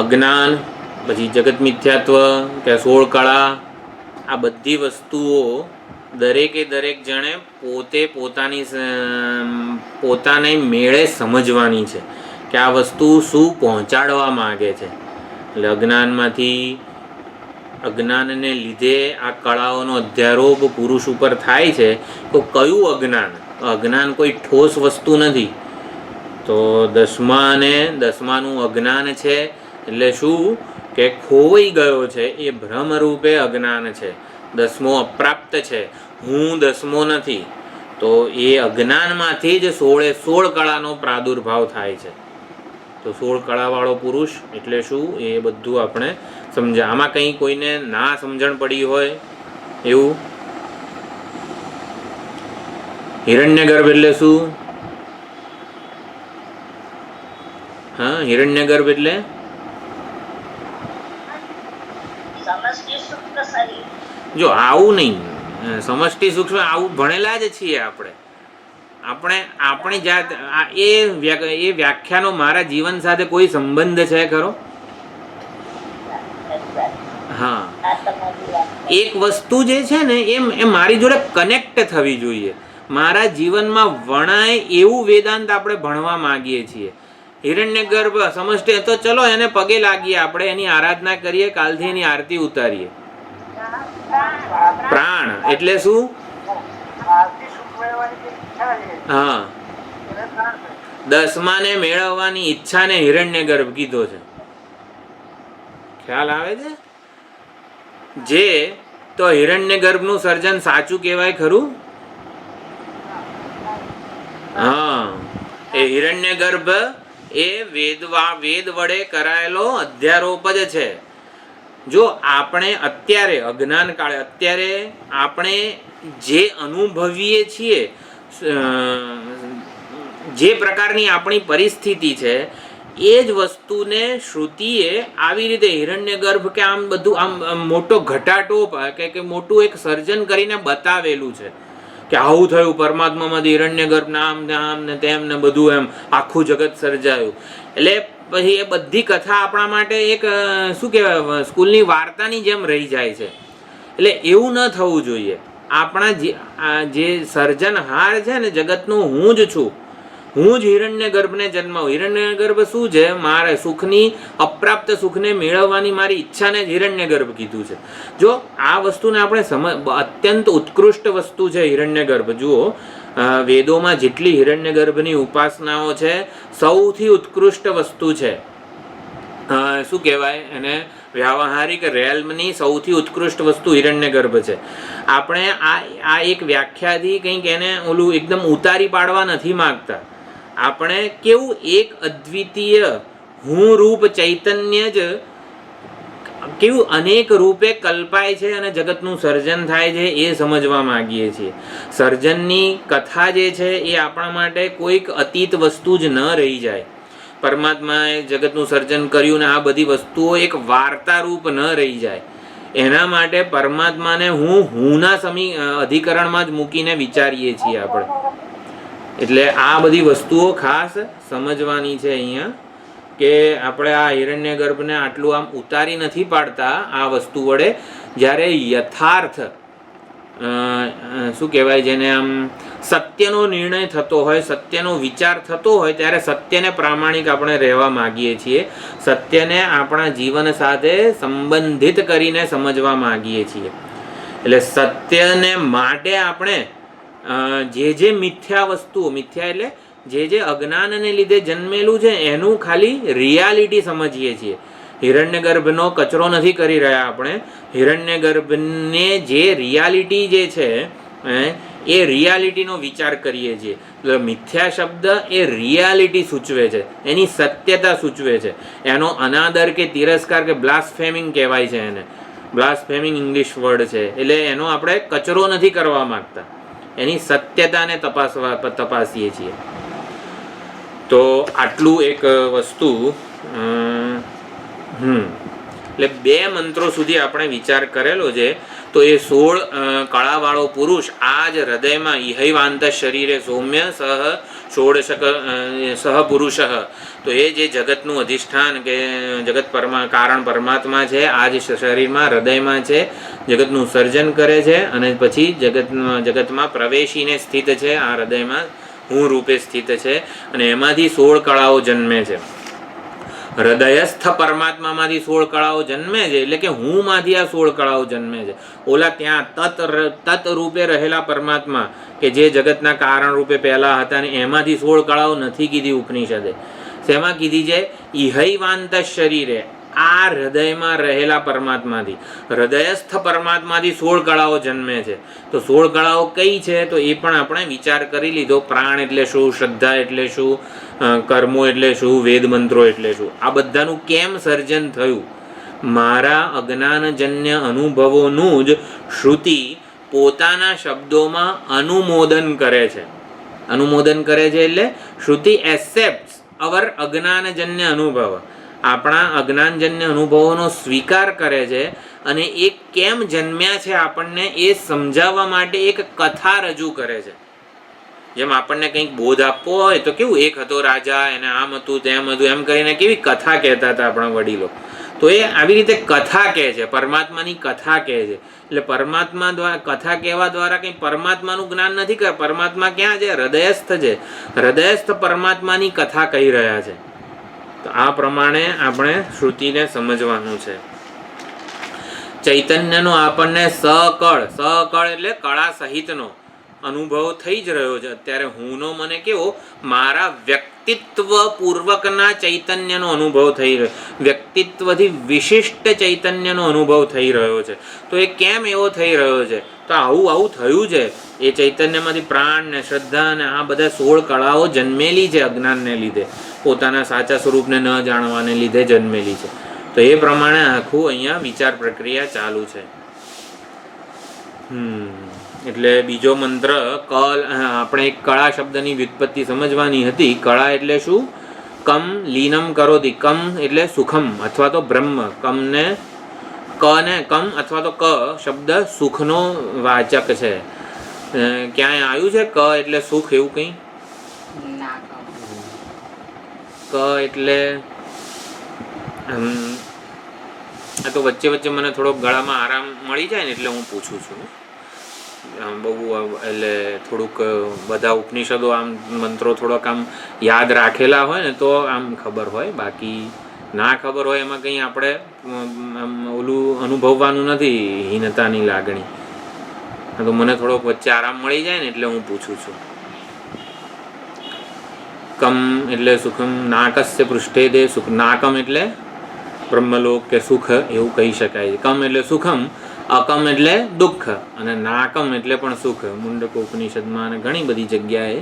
અજ્ઞાન, પછી જગત મિથ્યાત્વ કે 16 કળા, આ બધી વસ્તુઓ દરેક જણે પોતાને મેળે સમજવાની છે. કે આ વસ્તુ શું પહોંચાડવા માગે છે. એટલે અજ્ઞાનને લીધે આ કળાઓનો અધ્યારોપ પુરુષ ઉપર થાય છે. તો કયું અજ્ઞાન? અજ્ઞાન કોઈ ઠોસ વસ્તુ નથી. તો દસમાનું અજ્ઞાન છે. એટલે શું કે ખોવાઈ ગયો છે એ ભ્રમરૂપે અજ્ઞાન છે. દસમો અપ્રાપ્ત છે, હું દસમો નથી. તો એ અજ્ઞાનમાંથી જ 16 કળાનો પ્રાદુર્ભાવ થાય છે. તો 16 કળાવાળો પુરુષ એટલે શું એ બધું આપણે સમજ્યા. આમાં કંઈ કોઈને ના સમજણ પડી હોય એવું? હિરણ્યગર્ભ એટલે શું? હા, હિરણ્યગર્ભ એટલે જો આવું નહીં, સમષ્ટિ સૂક્ષ્મ આવું ભણેલા જ છીએ આપણે આપણી જાત. એ વ્યાખ્યાનો મારા જીવન સાથે કોઈ સંબંધ છે ખરો? હા, એક વસ્તુ જે છે ને એ મારી જોડે કનેક્ટ થવી જોઈએ. મારા જીવનમાં વણાય એવું વેદાંત આપણે ભણવા માંગીએ છીએ. હિરણ્યગર્ભ સમષ્ટિ તો ચલો એને પગે લાગીએ, આપણે એની આરાધના કરીએ, કાલથી એની આરતી ઉતારીએ. પ્રાણ એટલે શું? હા, દસમાને મેળવવાની ઈચ્છાને હિરણ્યગર્ભ કીધો છે. ખ્યાલ આવે છે? જે તો હિરણ્યગર્ભનું સર્જન સાચું કહેવાય ખરું? હા, એ હિરણ્યગર્ભ એ વેદ વડે કરાયેલો અધ્યારોપ જ છે. જો આપણે અત્યારે અજ્ઞાન કાળે અત્યારે આપણે જે અનુભવીએ છીએ, જે પ્રકારની આપણી પરિસ્થિતિ છે, એ જ વસ્તુને શ્રુતિએ આવી રીતે હિરણ્યગર્ભ કે આમ બધું આમ મોટો ઘટાટોપ કે મોટું એક સર્જન કરીને બતાવેલું છે કે આવું થયું પરમાત્મામાંથી હિરણ્યગર્ભ નામ ને તેમ ને બધું એમ આખું જગત સર્જાયું. એટલે પછી એ બધી કથા આપણા માટે એક શું કહેવાય સ્કૂલની વાર્તાની જેમ રહી જાય છે. એટલે એવું ન થવું જોઈએ. આપણા જે સર્જનહાર છે ને જગતનું હું જ છું. હું જ હિરણ્યગર્ભને જન્માવું. હિરણ્યગર્ભ શું છે? મારે સુખની અપ્રાપ્ત સુખને મેળવવાની મારી ઈચ્છાને જ હિરણ્યગર્ભ કીધું છે. જો આ વસ્તુને આપણે અત્યંત ઉત્કૃષ્ટ વસ્તુ છે હિરણ્યગર્ભ. જુઓ, વેદોમાં જેટલી હિરણ્યગર્ભની ઉપાસનાઓ છે સૌથી ઉત્કૃષ્ટ વસ્તુ છે. શું કહેવાય એને? વ્યાવહારિક રેલ્મની સૌથી ઉત્કૃષ્ટ વસ્તુ હિરણ્યગર્ભ છે. આપણે આ એક વ્યાખ્યાથી કંઈક એને ઓલું એકદમ ઉતારી પાડવા નથી માગતા. આપણે કેવું એક અદ્વિતીય હું રૂપ ચૈતન્ય જ કેવું અનેક રૂપે કલ્પાય છે અને જગતનું સર્જન થાય છે એ સમજવા માંગીએ છીએ. સર્જનની કથા જે છે એ આપણા માટે કોઈક અતીત વસ્તુ જ ન રહી જાય. પરમાત્માએ જગતનું સર્જન કર્યું ને આ બધી વસ્તુઓ એક વાર્તા રૂપ ન રહી જાય. એના માટે પરમાત્માને હુંના અધિકરણમાં જ મૂકીને વિચારીએ છીએ આપણે. એટલે આ બધી વસ્તુઓ ખાસ સમજવાની છે અહીંયા, કે આપણે આ હિરણ્યગર્ભને આટલું આમ ઉતારી નથી પાડતા આ વસ્તુ વડે. જ્યારે યથાર્થ શું કહેવાય જેને આમ સત્યનો નિર્ણય થતો હોય, સત્યનો વિચાર થતો હોય ત્યારે સત્યને પ્રામાણિક આપણે રહેવા માગીએ છીએ. સત્યને આપણા જીવન સાથે સંબંધિત કરીને સમજવા માગીએ છીએ. એટલે સત્યને માટે આપણે જે મિથ્યા વસ્તુઓ, મિથ્યા એટલે જે અજ્ઞાનને લીધે જન્મેલું છે એનું ખાલી રિયાલિટી સમજીએ છીએ. હિરણ્યગર્ભનો કચરો નથી કરી રહ્યા આપણે. હિરણ્યગર્ભને જે રિયાલિટી જે છે એ રિયાલિટીનો વિચાર કરીએ છીએ. એટલે મિથ્યા શબ્દ એ રિયાલિટી સૂચવે છે, એની સત્યતા સૂચવે છે. એનો અનાદર કે તિરસ્કાર કે બ્લાસ્ફેમિંગ કહેવાય છે એને. બ્લાસ્ફેમિંગ ઇંગ્લિશ વર્ડ છે. એટલે એનો આપણે કચરો નથી કરવા માંગતા, એની સત્યતાને તપાસીએ છીએ. તો આટલું એક વસ્તુ. એટલે 2 મંત્રો સુધી આપણે વિચાર કરેલો છે. તો એ 16 કળાવાળો પુરુષ આ જ હૃદયમાં ઇહૈવાંત શરીરે સૌમ્ય સહ પુરુષ. તો એ જે જગતનું અધિષ્ઠાન કે જગત કારણ પરમાત્મા છે, આ જ શરીરમાં હૃદયમાં છે, જગતનું સર્જન કરે છે અને પછી જગતમાં પ્રવેશીને સ્થિત છે આ હૃદયમાં હું રૂપે સ્થિત છે અને એમાંથી 16 કળાઓ જન્મે છે. હૃદયસ્થ પરમાત્મામાંથી 16 કળાઓ જન્મે છે, એટલે કે હું માંથી આ 16 કળાઓ જન્મે છે. ઓલા ત્યાં તત રૂપે રહેલા પરમાત્મા કે જે જગતના કારણ રૂપે પહેલા હતા ને એમાંથી 16 કળાઓ નથી કીધી ઉપનિષદે. શેમાં કીધી છે? ઇહૈવાંત શરીરે, આ હૃદયમાં રહેલા પરમાત્માથી, હૃદયસ્થ પરમાત્માથી 16 કળાઓ જન્મે છે. તો 16 કળાઓ કઈ છે? તો એ પણ આપણે વિચાર કરી લીધો. પ્રાણ એટલે શું, શ્રદ્ધા એટલે શું, કર્મો એટલે શું, વેદ મંત્રો એટલે શું. આ બધાનું કેમ સર્જન થયું? મારા અજ્ઞાનજન્ય અનુભવોનું જ શ્રુતિ પોતાના શબ્દોમાં અનુમોદન કરે છે. અનુમોદન કરે છે એટલે શ્રુતિ એક્સેપ્ટ્સ અવર અજ્ઞાનજન્ય અનુભવ, આપણા અજ્ઞાનજન્ય અનુભવોનો સ્વીકાર કરે છે અને એ કેમ જન્મ્યા છે આપણને એ સમજાવવા માટે એક કથા રજૂ કરે છે. જેમ આપણને કંઈક બોધ આપવો હોય તો કેવું, એક હતો રાજા, એને આમ હતું તેમ હતું એમ કરીને કેવી કથા કહેતા હતા આપણા વડીલો. તો એ આવી રીતે કથા કહે છે, પરમાત્માની કથા કહે છે. એટલે પરમાત્મા દ્વારા કથા કહેવા દ્વારા કંઈ પરમાત્માનું જ્ઞાન નથી કરે. પરમાત્મા ક્યાં છે? હૃદયસ્થ છે. હૃદયસ્થ પરમાત્માની કથા કહી રહ્યા છે. તો આ પ્રમાણે આપણે શ્રુતિને સમજવાનું છે. ચૈતન્યનો આપણને સકળ એટલે કળા સહિતનો અનુભવ થઈ જ રહ્યો છે અત્યારે. હુંનો મને કેવો, મારા વ્યક્તિત્વ પૂર્વકના ચૈતન્યનો અનુભવ થઈ રહ્યો, વ્યક્તિત્વથી વિશિષ્ટ ચૈતન્યનો અનુભવ થઈ રહ્યો છે. તો એ કેમ એવો થઈ રહ્યો છે? તો આવું થયું છે. એ ચૈતન્યમાંથી પ્રાણ ને શ્રદ્ધા ને આ બધા 16 કળાઓ જન્મેલી છે અજ્ઞાનને લીધે, પોતાના સાચા સ્વરૂપને ન જાણવાને લીધે જન્મેલી છે. તો એ પ્રમાણે આખું અહીંયા વિચાર પ્રક્રિયા ચાલુ છે. એટલે બીજો મંત્ર આપણે એક કળા શબ્દની વ્યુત્પત્તિ સમજવાની હતી. કળા એટલે શું? કમ લીનમ કરોતિ. કમ એટલે સુખમ અથવા તો બ્રહ્મ. કમ અથવા તો ક શબ્દ સુખનો વાચક છે. ક્યાંય આવ્યું છે ક એટલે સુખ એવું કંઈ? ક એટલે આ તો વચ્ચે મને થોડોક ગળામાં આરામ મળી જાય ને એટલે હું પૂછું છું. બહુ એટલે થોડુંક બધા ઉપનિષદો આમ મંત્રો થોડોક આમ યાદ રાખેલા હોય ને તો આમ ખબર હોય, બાકી ના ખબર હોય એમાં કંઈ આપણે ઓલું અનુભવવાનું નથી, હીનતાની લાગણી. તો મને થોડોક વચ્ચે આરામ મળી જાય ને એટલે હું પૂછું છું. કમ એટલે સુખમ, નાકસ્ય પૃષ્ઠે દે સુખ. નાકમ એટલે બ્રહ્મલોક કે સુખ એવું કહી શકાય. કમ એટલે સુખમ, અકમ એટલે દુઃખ અને નાકમ એટલે પણ સુખ. મુંડક ઉપનિષદમાં અને ઘણી બધી જગ્યાએ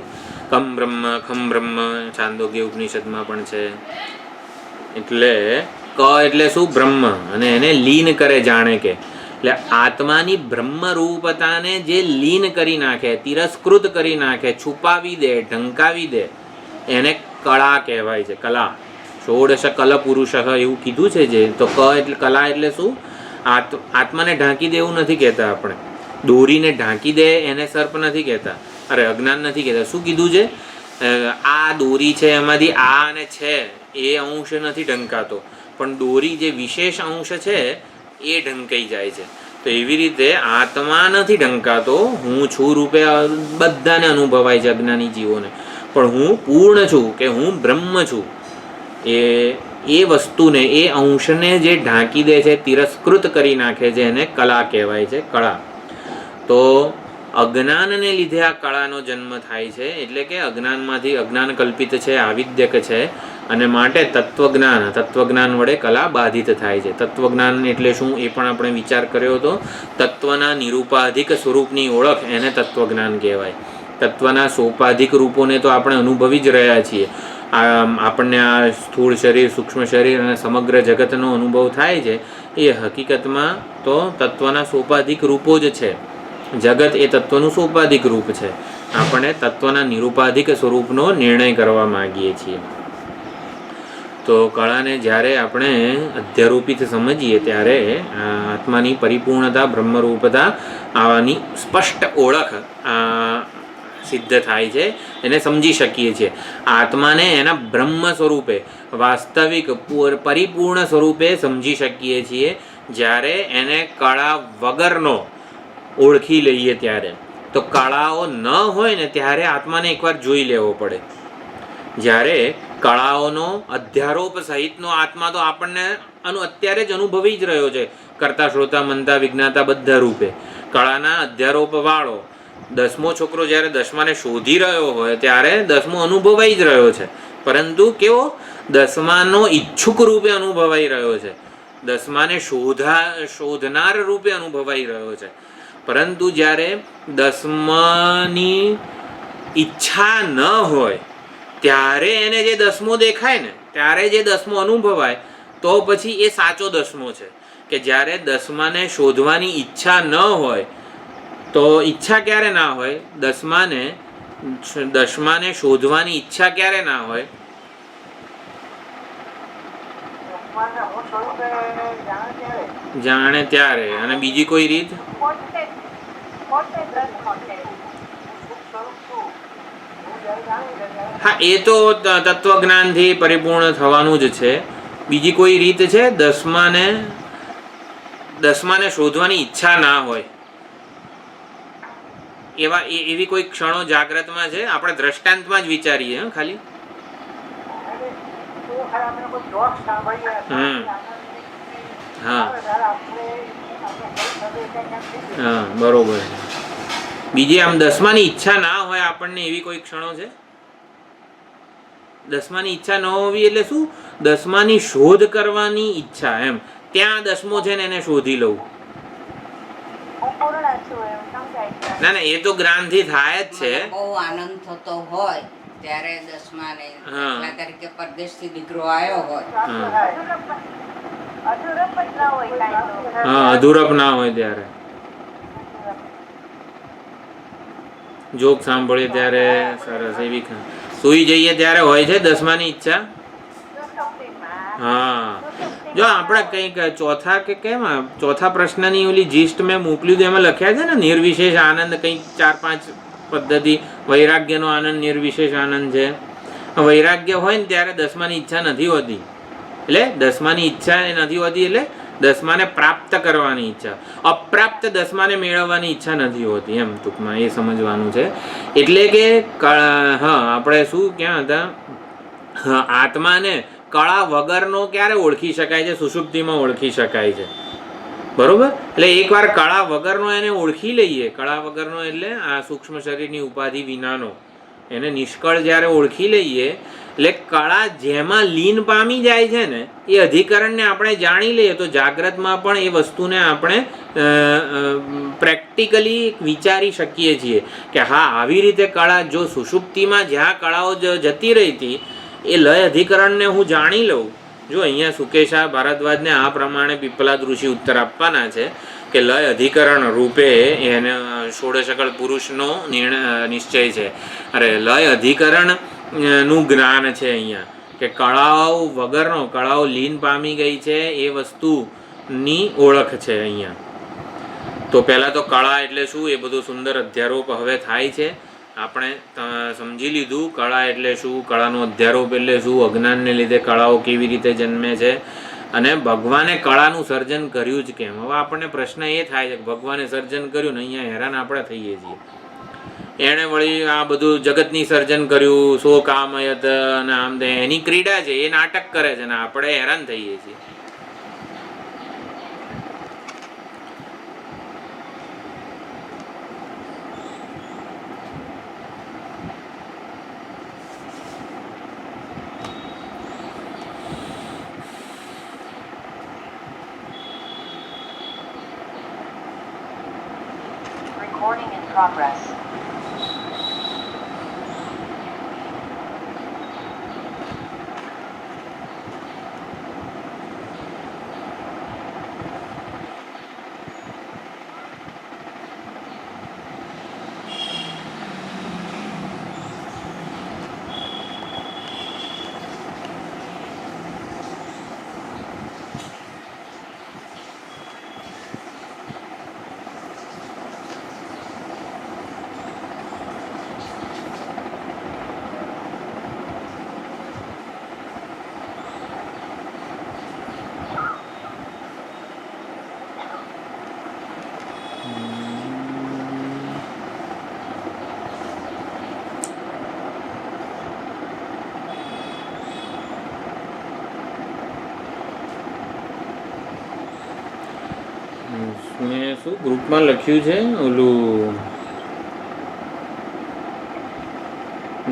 કમ બ્રહ્મ, ખમ બ્રહ્મ, છાંદોગ્ય ઉપનિષદમાં પણ છે. એટલે ક એટલે શું? બ્રહ્મ. અને એને લીન કરે, જાણે કે. એટલે આત્માની બ્રહ્મરૂપતાને જે લીન કરી નાખે, તિરસ્કૃત કરી નાખે, છુપાવી દે, ઢંકાવી દે, એને કળા કહેવાય છે. કલા. ષોડશ કલ પુરુષ એવું કીધું છે જે. તો ક એટલે કલા એટલે શું? આત્માને ઢાંકી દે એવું નથી કહેતા આપણે. દોરીને ઢાંકી દે એને સર્પ નથી કહેતા, અરે અજ્ઞાન નથી કહેતા. શું કીધું છે? આ દોરી છે એમાંથી આ અને છે એ અંશ નથી ઢંકાતો, પણ દોરી જે વિશેષ અંશ છે એ ઢંકાઈ જાય છે. તો એવી રીતે આત્મા નથી ઢંકાતો. હું છું રૂપે બધાને અનુભવાય છે અજ્ઞાની જીવોને, પણ હું પૂર્ણ છું કે હું બ્રહ્મ છું એ વસ્તુને, એ અંશને જે ઢાંકી દે છે, તિરસ્કૃત કરી નાખે છે, એને કલા કહેવાય છે. કળા. તો અજ્ઞાનને લીધે આ કળાનો જન્મ થાય છે. એટલે કે અજ્ઞાનમાંથી, અજ્ઞાન કલ્પિત છે, આવિદ્યક છે, અને માટે તત્વજ્ઞાન વડે કલા બાધિત થાય છે. તત્વજ્ઞાન એટલે શું એ પણ આપણે વિચાર કર્યો હતો. તત્વના નિરૂપાધિક સ્વરૂપની ઓળખ એને તત્વજ્ઞાન કહેવાય. તત્વના સોપાધિક રૂપોને તો આપણે અનુભવી જ રહ્યા છીએ. આપણને આ સ્થૂળ શરીર, સૂક્ષ્મ શરીર અને સમગ્ર જગતનો અનુભવ થાય છે. એ હકીકતમાં તો તત્વના સોપાધિક રૂપો જ છે. જગત એ તત્વનું સોપાધિક રૂપ છે. આપણે તત્વના નિરૂપાધિક સ્વરૂપનો નિર્ણય કરવા માગીએ છીએ. તો કળાને જ્યારે આપણે અધ્યારોપિત સમજીએ ત્યારે આત્માની પરિપૂર્ણતા, બ્રહ્મરૂપતા આવાની સ્પષ્ટ ઓળખ સિદ્ધ થાય છે. એને સમજી શકીએ છીએ. આત્માને એના બ્રહ્મ સ્વરૂપે, વાસ્તવિક પરિપૂર્ણ સ્વરૂપે સમજી શકીએ છીએ જ્યારે એને કળા વગરનો ઓળખી લઈએ ત્યારે. તો કળાઓ ન હોય ને ત્યારે આત્માને એકવાર જોઈ લેવો પડે. જ્યારે કળાઓનો અધ્યારોપ સહિતનો આત્મા તો આપણને અત્યારે જ અનુભવી જ રહ્યો છે, કરતા શ્રોતા મનતા વિજ્ઞાતા બધા રૂપે. કળાના અધ્યારોપ વાળો 10મો છોકરો જ્યારે 10માને શોધી રહ્યો હોય ત્યારે 10મો અનુભવાઈ જ રહ્યો છે, પરંતુ કેવો 10માનો ઈચ્છુક રૂપે અનુભવાઈ રહ્યો છે, 10માને શોધનાર રૂપે અનુભવાઈ રહ્યો છે. પરંતુ જ્યારે 10માની ઈચ્છા ન હોય ત્યારે એને જે 10મો દેખાય ને, ત્યારે જે 10મો અનુભવાય, તો પછી એ સાચો 10મો છે. કે જ્યારે 10માને શોધવાની ઈચ્છા ન હોય, તો ઈચ્છા ક્યારે ના હોય? 10માને શોધવાની ઈચ્છા ક્યારે ના હોય? જાણે ત્યારે. અને બીજી કોઈ રીત? હા, એ તો તત્વજ્ઞાનથી પરિપૂર્ણ થવાનું જ છે. બીજી કોઈ રીત છે? 10માને શોધવાની ઈચ્છા ના હોય એવી કોઈ ક્ષણો જાગ્રતમાં છે? આપણે દ્રષ્ટાંતમાં જ વિચારીએ ખાલી. હા હા, બરોબર. બીજી આમ 10માની ઈચ્છા ના હોય આપણને એવી કોઈ ક્ષણો છે? 10માની ઈચ્છા ન હોવી એટલે શું? 10માની શોધ કરવાની ઈચ્છા, એમ. ત્યાં 10મો છે ને એને શોધી લઉં. ના ના, એ તો જ્ઞાનથી થાય જ છે. બહુ આનંદ થતો હોય ત્યારે 10માને, દાખલા તરીકે પરદેશથી દીકરો આવ્યો હોય, અધૂરપ ના હોય ત્યારે, જોક સાંભળીએ ત્યારે સરસ એવી સુઈ જઈએ ત્યારે હોય છે 10માની ઈચ્છા. હા, જો આપણે કંઈક ચોથા પ્રશ્નની ઓલી જીસ્ટ મેં મોકલ્યું હતું, એમાં લખ્યા છે ને નિર્વિશેષ આનંદ, કંઈક 4-5 પદ્ધતિ. વૈરાગ્યનો આનંદ નિર્વિશેષ આનંદ છે. વૈરાગ્ય હોય ને ત્યારે 10માની ઈચ્છા નથી હોતી. એટલે 10માની ઈચ્છા એ નથી હોતી, એટલે 10માને પ્રાપ્ત કરવાની ઈચ્છા. અપ્રાપ્ત 10માને મેળવવાની ઈચ્છા નથી હોતી, એમ ટૂંકમાં એ સમજવાનું છે. એટલે કે હા, આપણે શું ક્યાં હતા? આત્માને કળા વગરનો ક્યારે ઓળખી શકાય છે? સુષુપ્તિમાં ઓળખી શકાય છે, બરોબર. એટલે એકવાર કળા વગરનો એને ઓળખી લઈએ, કળા વગરનો એટલે આ સૂક્ષ્મ શરીરની ઉપાધિ વિનાનો, એને નિષ્કળ જ્યારે ઓળખી લઈએ, એટલે કળા જેમાં લીન પામી જાય છે ને એ અધિકરણને આપણે જાણી લઈએ, તો જાગ્રતમાં પણ એ વસ્તુને આપણે પ્રેક્ટિકલી વિચારી શકીએ છીએ કે હા, આવી રીતે કળા, જો સુષુપ્તિમાં જ્યાં કળાઓ જતી રહી હતી એ લય અધિકરણને હું જાણી લઉં. જો અહીંયા સુકેશા ભારદ્વાજને આ પ્રમાણે પીપલાદ ઋષિ ઉત્તર આપવાના છે કે લય અધિકરણ રૂપે એને ષોડશકળ પુરુષનો નિશ્ચય છે. અરે, લય અધિકરણ નું જ્ઞાન છે અહીંયા, કે કળાઓ વગરનો, કળાઓ લીન પામી ગઈ છે એ વસ્તુની ઓળખ છે અહીંયા. તો પહેલાં તો કળા એટલે શું એ બધું સુંદર અધ્યારોપ હવે થાય છે. આપણે સમજી લીધું કળા એટલે શું, કળાનો અધ્યારોપ એટલે શું, અજ્ઞાનને લીધે કળાઓ કેવી રીતે જન્મે છે, અને ભગવાને કળાનું સર્જન કર્યું જ કેમ. હવે આપણને પ્રશ્ન એ થાય છે કે ભગવાને સર્જન કર્યું ને અહીંયા હેરાન આપણે થઈએ છીએ. એણે વળી આ બધું જગતની સર્જન કર્યું, સો કામયત અને આમ એની ક્રીડા છે, એ નાટક કરે છે ને આપણે હેરાન થઈએ છીએ. Recording in progress. શું ગ્રુપમાં લખ્યું છે ઓલું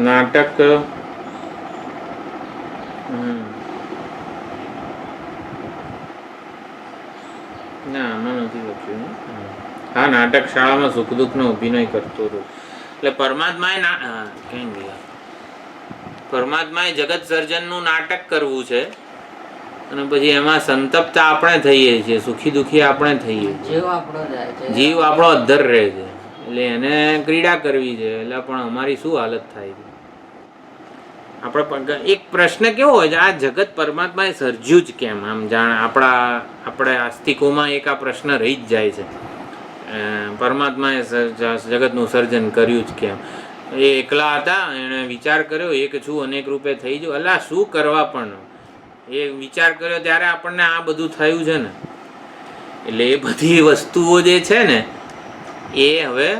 નાટક ના આમાં નથી લખ્યું. હા, નાટક શાળામાં સુખ દુઃખનો અભિનય કરતો હતો. એટલે પરમાત્માએ ક્યાં ગયા, પરમાત્માએ જગત સર્જનનું નાટક કરવું છે અને પછી એમાં સંતપ્તા આપણે થઈએ છીએ, સુખી દુઃખી આપણે થઈએ છીએ, જીવ આપણો જાય છે, જીવ આપણો અધ્ધર રહે છે. એટલે એને ક્રીડા કરવી છે. એટલે પણ અમારી શું હાલત થાય છે. આપણે એક પ્રશ્ન કેવો હોય છે, આ જગત પરમાત્માએ સર્જ્યું જ કેમ? આમ જાણ આપણે આસ્તિકોમાં એક આ પ્રશ્ન રહી જ જાય છે. પરમાત્માએ જગતનું સર્જન કર્યું જ કેમ? એ એકલા હતા, એણે વિચાર કર્યો, એક છું અનેક રૂપે થઈ જાઉં. અલા શું કરવા, પણ એ વિચાર કર્યો ત્યારે આપણને આ બધું થયું છે ને. એટલે એ બધી વસ્તુઓ જે છે ને એ હવે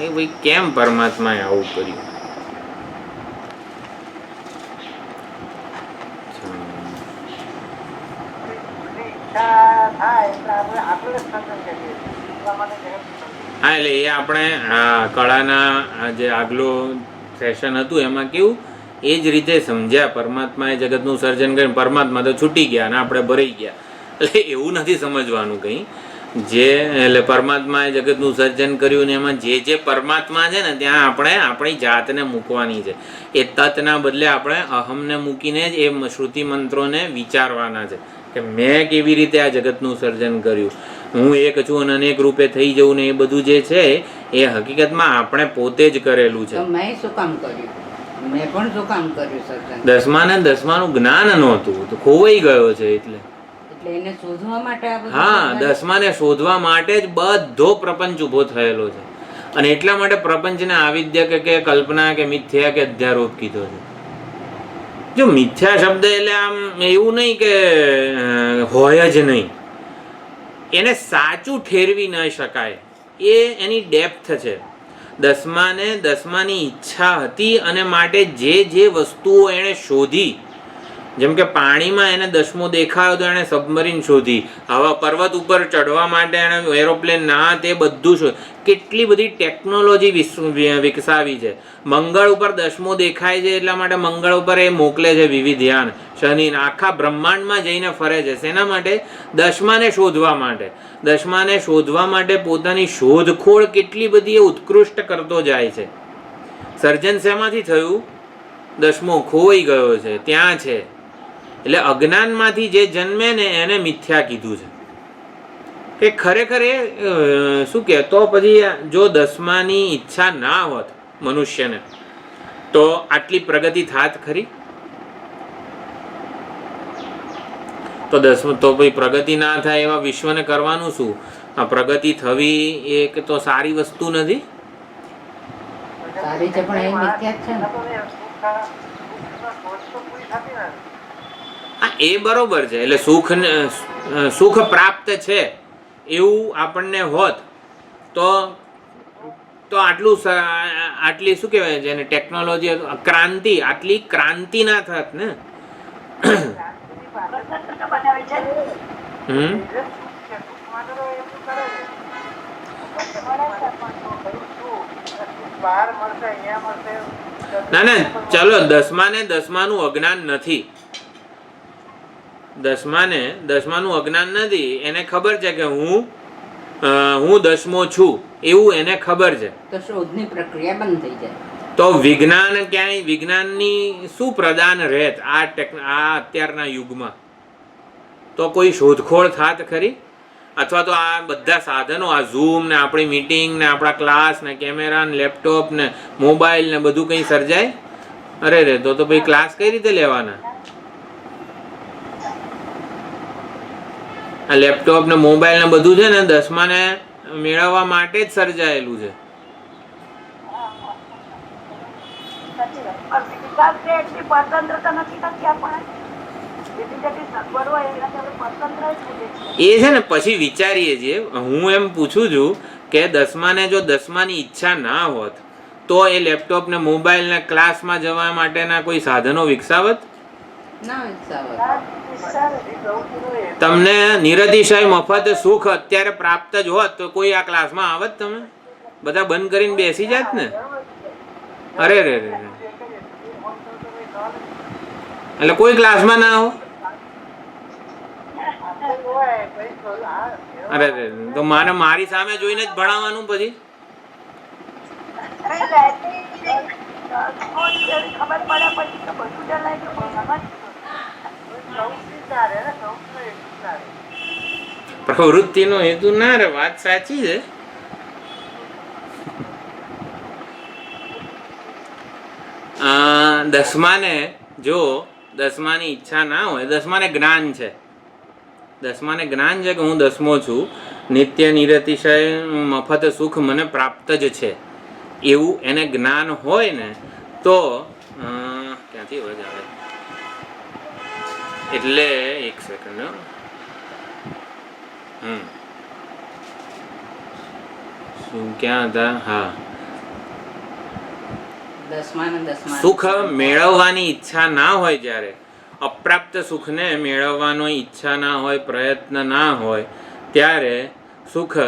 એ ભાઈ કેમ પરમાત્માએ આવું કર્યું? હા, એટલે એ આપણે કળાના જે આગલો સેશન હતું એમાં કેવું એ જ રીતે સમજ્યા. પરમાત્માએ જગતનું સર્જન કર્યું, પરમાત્મા તો છૂટી ગયા અને આપણે ભરાઈ ગયા. એટલે એવું નથી સમજવાનું કંઈ. એટલે પરમાત્માએ જગતનું સર્જન કર્યું ને એમાં જે પરમાત્મા છે ને ત્યાં આપણે આપણી જાતને મૂકવાની છે. એ તત્ના બદલે આપણે અહમને મૂકીને જ એ શ્રુતિ મંત્રોને વિચારવાના છે કે મેં કેવી રીતે આ જગતનું સર્જન કર્યું, હું એક છું અને અનેક રૂપે થઈ જવું ને એ બધું જે છે એ હકીકતમાં આપણે પોતે જ કરેલું છે. મેં શું કામ કર્યું? મેં પણ શું કામ કર્યું સર્જન? દસમાનું જ્ઞાન નહોતું તો ખોવાઈ ગયો છે. એટલે એને શોધવા માટે હા, દસમાને શોધવા માટે જ બધો પ્રપંચ ઊભો થયેલો છે. અને એટલા માટે પ્રપંચને આવિદ્ય કે કલ્પના કે મિથ્યા કે અધ્યારોપ કીધો છે. જો મિથ્યા શબ્દ એટલે આમ એવું નહીં કે હોય જ નહીં, એને સાચું ઠેરવી ન શકાય, એ એની ડેપ્થ છે. દસમાની ઈચ્છા હતી અને માટે જે વસ્તુઓ એણે શોધી, જેમ કે પાણીમાં એને દસમો દેખાયો તો એણે સબમરીન શોધી, હવા પર્વત ઉપર ચડવા માટે એણે એરોપ્લેન ના તે બધું શોધ. કેટલી બધી ટેકનોલોજી વિકસાવી છે. મંગળ ઉપર દસમો દેખાય છે એટલા માટે મંગળ ઉપર એ મોકલે છે વિવિધ યાન, શનિ આખા બ્રહ્માંડમાં જઈને ફરે છે. શેના માટે? દસમાને શોધવા માટે. દસમાને શોધવા માટે પોતાની શોધખોળ કેટલી બધી એ ઉત્કૃષ્ટ કરતો જાય છે. સર્જન શેમાંથી થયું? દસમો ખોવાઈ ગયો છે, ત્યાં છે. એટલે અજ્ઞાનમાંથી જે જન્મે ને એને મિથ્યા કીધું છે. કે ખરેખર એ શું કહે, તો પછી જો દસમાની ઈચ્છા ના હોત મનુષ્યને તો આટલી પ્રગતિ થાત ખરી? તો પછી પ્રગતિ ના થાય એવા વિશ્વને કરવાનું શું? આ પ્રગતિ થવી એ કે તો સારી વસ્તુ નથી? સારી છે પણ એ મિથ્યા છે ને. હા, એ બરોબર છે. એટલે સુખ પ્રાપ્ત છે એવું આપણને હોત તો આટલી શું કહેવાય છે એને ટેકનોલોજી ક્રાંતિ, આટલી ક્રાંતિ ના થાત ને. ના, ચલો દસમાનું અજ્ઞાન નથી. દસમાનું અજ્ઞાન નથી. એને ખબર છે કે હું દસમો છું એવું એને ખબર છે. તો શોધની પ્રક્રિયા બંધ થઈ જાય. તો વિજ્ઞાનની શું પ્રદાન રહેત આ અત્યારના યુગમાં? તો કોઈ શોધખોળ થાત ખરી? અથવા તો આ બધા સાધનો, આ ઝૂમ ને આપણી મીટિંગ ને આપણા ક્લાસ ને કેમેરા ને લેપટોપ ને મોબાઈલ ને બધું કંઈ સર્જાય? અરે રે, તો ભાઈ ક્લાસ કઈ રીતે લેવાના? આ લેપટોપ ને મોબાઈલ ને બધું છે ને દસમાને મેળવવા માટે જ સર્જાયેલું છે. એ છે ને પછી વિચારીએ છીએ. હું એમ પૂછું છું કે જો દસમાની ઈચ્છા ના હોત તો એ લેપટોપ ને મોબાઈલ ને ક્લાસમાં જવા માટેના કોઈ સાધનો વિકસાવત? ના વિકસાવત. તમને નિરતિશય મફત સુખ અત્યારે પ્રાપ્ત જ હોત તો કોઈ આ ક્લાસમાં આવત? તમે બધા બંધ કરીને બેસી જાત ને? અરે રે રે, એટલે કોઈ ક્લાસમાં ના આવો? અરે રે, તો મારે મારી સામે જોઈને જ ભણાવવાનું પછી? પ્રવૃત્તિનો હેતુ ના રે, વાત સાચી છે. દસમાને જો દસમાની ઈચ્છા ના હોય, દસમાને જ્ઞાન છે, દસમાને જ્ઞાન છે કે હું દસમો છું, નિત્ય નિરતિશય મફત સુખ મને પ્રાપ્ત જ છે એવું એને જ્ઞાન હોય ને તો ક્યાંથી અવાજ આવે? એટલે એક સેકન્ડ, શું ક્યાં હતા? હા, સુખ મેળવવાની ઈચ્છા ના હોય, જ્યારે અપ્રાપ્ત સુખને મેળવવાની ઈચ્છા ના હોય, પ્રયત્ન ના હોય, ત્યારે સુખ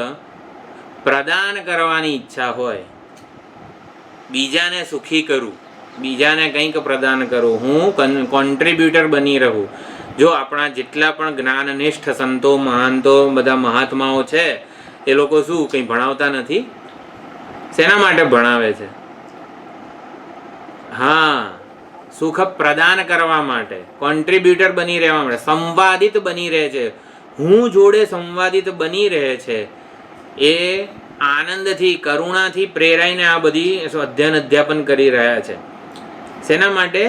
પ્રદાન કરવાની ઈચ્છા હોય. બીજાને સુખી કરું, બીજાને કંઈક પ્રદાન કરું, હું કોન્ટ્રીબ્યુટર બની રહું. જો આપણા જેટલા પણ જ્ઞાનનિષ્ઠ સંતો, મહાંતો, બધા મહાત્માઓ છે, એ લોકો શું કંઈ ભણાવતા નથી? શેના માટે ભણાવે છે? હા, સુખ પ્રદાન કરવા માટે, કોન્ટ્રીબ્યુટર બની રહેવા માટે, સંવાદિત બની રહે છે. હું જોડે સંવાદિત બની રહે છે. એ આનંદથી, કરુણાથી પ્રેરાઈને આ બધી અધ્યાપન કરી રહ્યા છે. શેના માટે?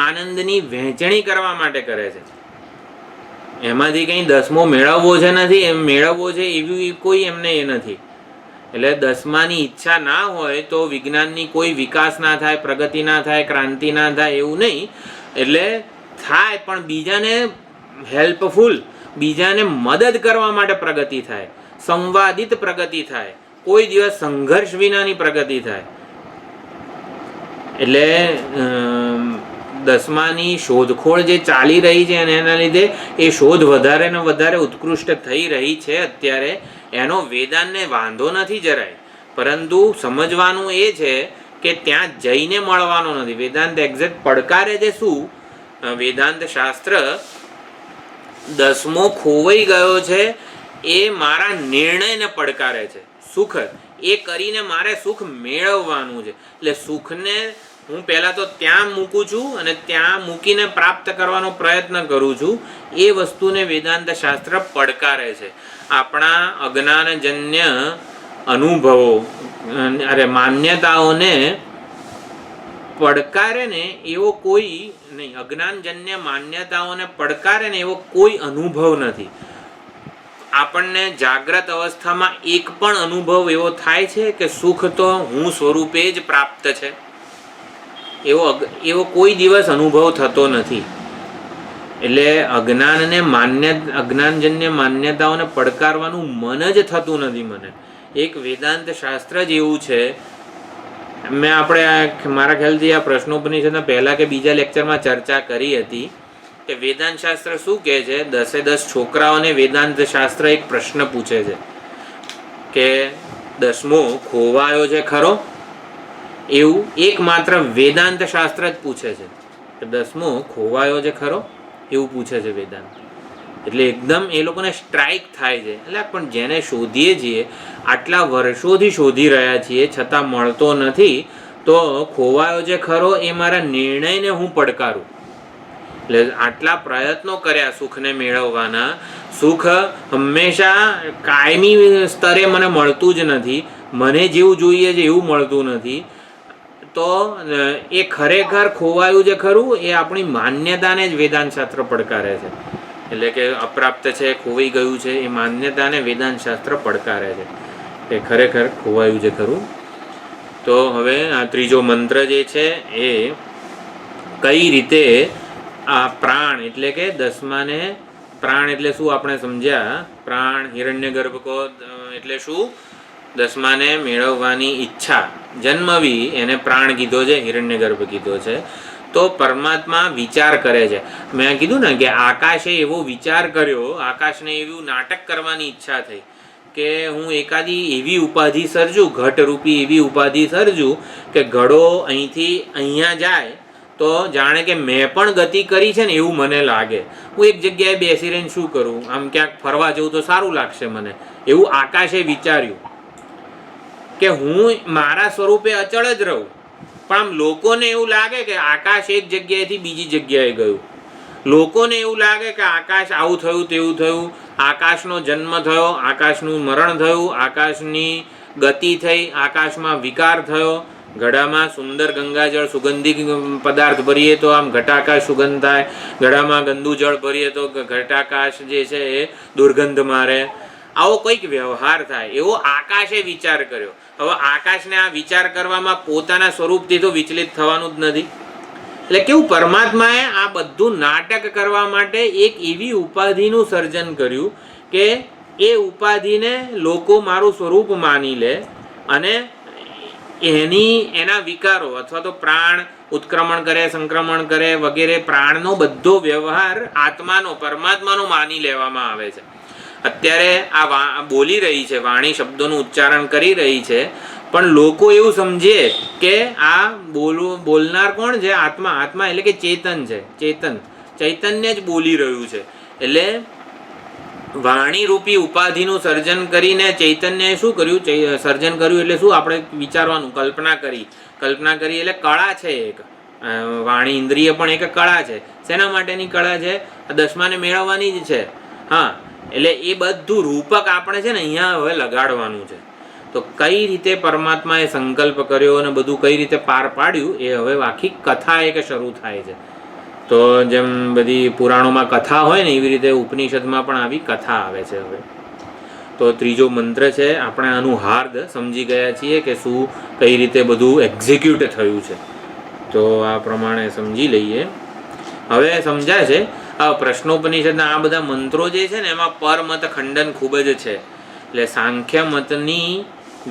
આનંદની વહેંચણી કરવા માટે કરે છે. એમાંથી કંઈ દસમો મેળવવો છે નથી, એમ મેળવવો છે એવી કોઈ એમને એ નથી. એટલે દસમાની ઈચ્છા ના હોય તો વિજ્ઞાનની કોઈ વિકાસ ના થાય, પ્રગતિ ના થાય, ક્રાંતિ ના થાય એવું નહીં. એટલે થાય પણ બીજાને હેલ્પફુલ, બીજાને મદદ કરવા માટે પ્રગતિ થાય, સંવાદિત પ્રગતિ થાય, કોઈ દિવસ સંઘર્ષ વિનાની પ્રગતિ થાય. એટલે દસમાની શોધખોળ જે ચાલી રહી છે અને એના લીધે એ શોધ વધારે ને વધારે ઉત્કૃષ્ટ થઈ રહી છે અત્યારે. એનો વેદાંતને વાંધો નથી જરાય, પરંતુ સમજવાનું એ છે કે ત્યાં જઈને મળવાનો નથી. વેદાંત એક્ઝેક્ટ પડકારે છે શું? વેદાંત શાસ્ત્ર દસમો ખોવાઈ ગયો છે એ મારા નિર્ણયને પડકારે છે. સુખ એ કરીને મારે સુખ મેળવવાનું છે. એટલે સુખને હું પહેલાં તો ત્યાં મૂકું છું અને ત્યાં મૂકીને પ્રાપ્ત કરવાનો પ્રયત્ન કરું છું. એ વસ્તુને વેદાંત શાસ્ત્ર પડકારે છે. આપણા અજ્ઞાનજન્ય અનુભવો, અરે માન્યતાઓને પડકારે ને એવો કોઈ નહીં, અજ્ઞાનજન્ય માન્યતાઓને પડકારે ને એવો કોઈ અનુભવ નથી. આપણને જાગ્રત અવસ્થામાં એક પણ અનુભવ એવો થાય છે કે સુખ તો હું સ્વરૂપે જ પ્રાપ્ત છે, એવો કોઈ દિવસ અનુભવ થતો નથી. એટલે અજ્ઞાનજન્ય માન્યતાઓને પડકારવાનું મન જ થતું નથી મને. એક વેદાંત શાસ્ત્ર જ એવું છે. આપણે મારા ખ્યાલથી આ પ્રશ્નોપનિષદના પહેલા કે બીજા લેક્ચરમાં ચર્ચા કરી હતી કે વેદાંત શાસ્ત્ર શું કહે છે. 10 છોકરાઓને વેદાંત શાસ્ત્ર એક પ્રશ્ન પૂછે છે કે દસમો ખોવાયો છે ખરો? એવું એકમાત્ર વેદાંત શાસ્ત્ર જ પૂછે છે કે દસમો ખોવાયો છે ખરો? એવું પૂછે છે વેદાંત. એટલે એકદમ એ લોકોને સ્ટ્રાઇક થાય છે. એટલે પણ જેને શોધીએ છીએ, આટલા વર્ષોથી શોધી રહ્યા છીએ, છતાં મળતો નથી, તો ખોવાયો છે ખરો એ મારા નિર્ણયને હું પડકારું. એટલે આટલા પ્રયત્નો કર્યા સુખને મેળવવાના, સુખ હંમેશા કાયમી સ્તરે મને મળતું જ નથી, મને જેવું જોઈએ છે એવું મળતું નથી. તો એ ખરેખર ખોવાયું છે ખરું, એ આપણી માન્યતાને જ વેદાંત શાસ્ત્ર પડકારે છે. એટલે કે અપ્રાપ્ત છે, ખોવાઈ ગયું છે, એ માન્યતાને વેદાંત શાસ્ત્ર પડકારે છે કે ખરેખર ખોવાયું છે ખરું. તો હવે આ ત્રીજો મંત્ર જે છે એ કઈ રીતે આ પ્રાણ એટલે કે દસમાને પ્રાણ એટલે શું આપણે સમજ્યા. પ્રાણ હિરણ્યગર્ભ કો એટલે શું? દસમાને મેળવવાની ઈચ્છા જન્મવી એને પ્રાણ કીધો છે, હિરણ્યગર્ભ કીધો છે. તો પરમાત્મા વિચાર કરે છે. મેં કીધું ને કે આકાશે એવો વિચાર કર્યો, આકાશને એવું નાટક કરવાની ઈચ્છા થઈ કે હું એકાદી એવી ઉપાધિ સર્જું, ઘટરૂપી એવી ઉપાધિ સર્જું કે ઘડો અહીંથી અહીંયા જાય તો જાણે કે મેં પણ ગતિ કરી છે ને એવું મને લાગે. હું એક જગ્યાએ બેસી રહીને શું કરું, આમ ક્યાંક ફરવા જવું તો સારું લાગશે મને, એવું આકાશે વિચાર્યું કે હું મારા સ્વરૂપે અચળ જ રહું, પણ આમ લોકોને એવું લાગે કે આકાશ એક જગ્યાએથી બીજી જગ્યાએ ગયું. લોકોને એવું લાગે કે આકાશ આવું થયું તેવું થયું, આકાશનો જન્મ થયો, આકાશનું મરણ થયું, આકાશની ગતિ થઈ, આકાશમાં વિકાર થયો. ઘડામાં સુંદર ગંગાજળ સુગંધિત પદાર્થ ભરીએ તો આમ ઘટાકાશ સુગંધ થાય, ઘડામાં ગંદુ જળ ભરીએ તો ઘટાકાશ જે છે એ દુર્ગંધ મારે. આવો કોઈક વ્યવહાર થાય એવો આકાશે વિચાર કર્યો. હવે આકાશને આ વિચાર કરવામાં પોતાના સ્વરૂપથી તો વિચલિત થવાનું જ નથી. એટલે કેવું, પરમાત્માએ આ બધું નાટક કરવા માટે એક એવી ઉપાધિનું સર્જન કર્યું કે એ ઉપાધિને લોકો મારું સ્વરૂપ માની લે અને એના વિકારો અથવા તો પ્રાણ ઉત્ક્રમણ કરે, સંક્રમણ કરે વગેરે, પ્રાણનો બધો વ્યવહાર આત્માનો, પરમાત્માનો માની લેવામાં આવે છે. અત્યારે આ બોલી રહી છે, વાણી શબ્દોનું ઉચ્ચારણ કરી રહી છે, પણ લોકો એવું સમજે કે આ બોલનાર કોણ છે? આત્મા. આત્મા એટલે કે ચેતન છે, ચૈતન્ય જ બોલી રહ્યું છે. એટલે વાણી રૂપી ઉપાધિનું સર્જન કરીને ચૈતન્યએ શું કર્યું? સર્જન કર્યું એટલે શું? આપણે વિચારવાનું, કલ્પના કરી એટલે કળા છે એક. વાણી ઇન્દ્રિય પણ એક કળા છે. શેના માટેની કળા છે? દસમાને મેળવવાની જ છે. હા, એટલે એ બધું રૂપક આપણે છે ને અહીંયા હવે લગાડવાનું છે. તો કઈ રીતે પરમાત્માએ સંકલ્પ કર્યો અને બધું કઈ રીતે પાર પાડ્યું એ હવે આખી કથા એક શરૂ થાય છે. તો જેમ બધી પુરાણોમાં કથા હોય ને એવી રીતે ઉપનિષદમાં પણ આવી કથા આવે છે. હવે તો ત્રીજો મંત્ર છે, આપણે આનું હાર્દ સમજી ગયા છીએ કે શું કઈ રીતે બધું એક્ઝિક્યુટ થયું છે. તો આ પ્રમાણે સમજી લઈએ. હવે સમજાય છે આ પ્રશ્નોપનિષદના આ બધા મંત્રો જે છે ને એમાં પરમત ખંડન ખૂબ જ છે. એટલે સાંખ્ય મતની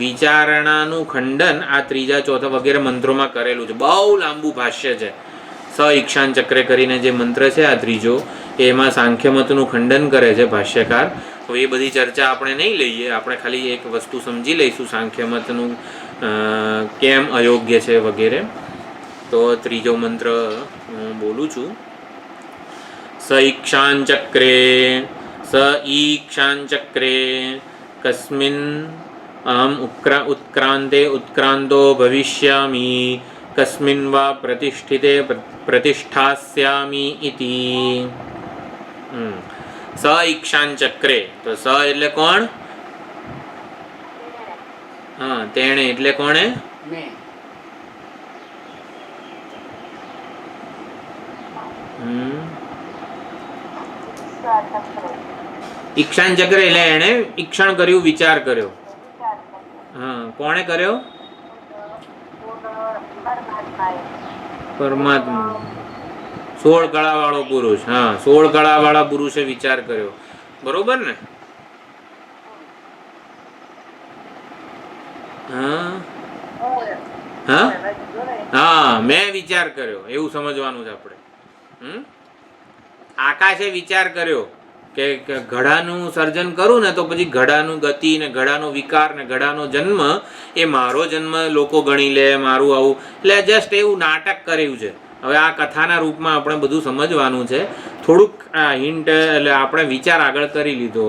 વિચારણાનું ખંડન આ ત્રીજા ચોથા વગેરે મંત્રોમાં કરેલું છે. બહુ લાંબુ ભાષ્ય છે. સ ઈક્ષાન ચક્રે કરીને જે મંત્ર છે આ ત્રીજો, એમાં સાંખ્ય મતનું ખંડન કરે છે ભાષ્યકાર. તો એ બધી ચર્ચા આપણે નહીં લઈએ, આપણે ખાલી એક વસ્તુ સમજી લઈશું, સાંખ્ય મતનું કેમ અયોગ્ય છે વગેરે. તો ત્રીજો મંત્ર હું બોલું છું. સ ઈક્ષાન ચક્રે કસ્મિન અહમ ઉત્ક્રાંતે ઉત્ક્રાંતો ભવિષ્યામિ કસ્મિન વા પ્રતિષ્ઠિતે પ્રતિષ્ઠાસ્યામિ ઇતિ. સ ઈક્ષાન ચક્રે. તો સ એટલે કોણ? હા, તેણે એટલે કોણે? ઈક્ષાન ચક્ર એટલે એને ઈક્ષણ કર્યું, વિચાર કર્યો. હા, કોણે કર્યો? પરમાત્મા. 16 કળા વાળો પુરુષ. હા, 16 કળા વાળા પુરુષે વિચાર કર્યો. બરોબર ને? હા, મેં વિચાર કર્યો એવું સમજવાનું છે આપણે. આકાશે વિચાર કર્યો કે ઘડાનું સર્જન કરું ને તો પછી ઘડાનું ગતિ ને ઘડાનો વિકાર ને ઘડાનો જન્મ એ મારો જન્મ લોકો ગણી લે, મારું આવું. એટલે જસ્ટ એવું નાટક કર્યું છે. હવે આ કથાના રૂપમાં આપણે બધું સમજવાનું છે. થોડુંક હિન્ટ એટલે આપણે વિચાર આગળ કરી લીધો.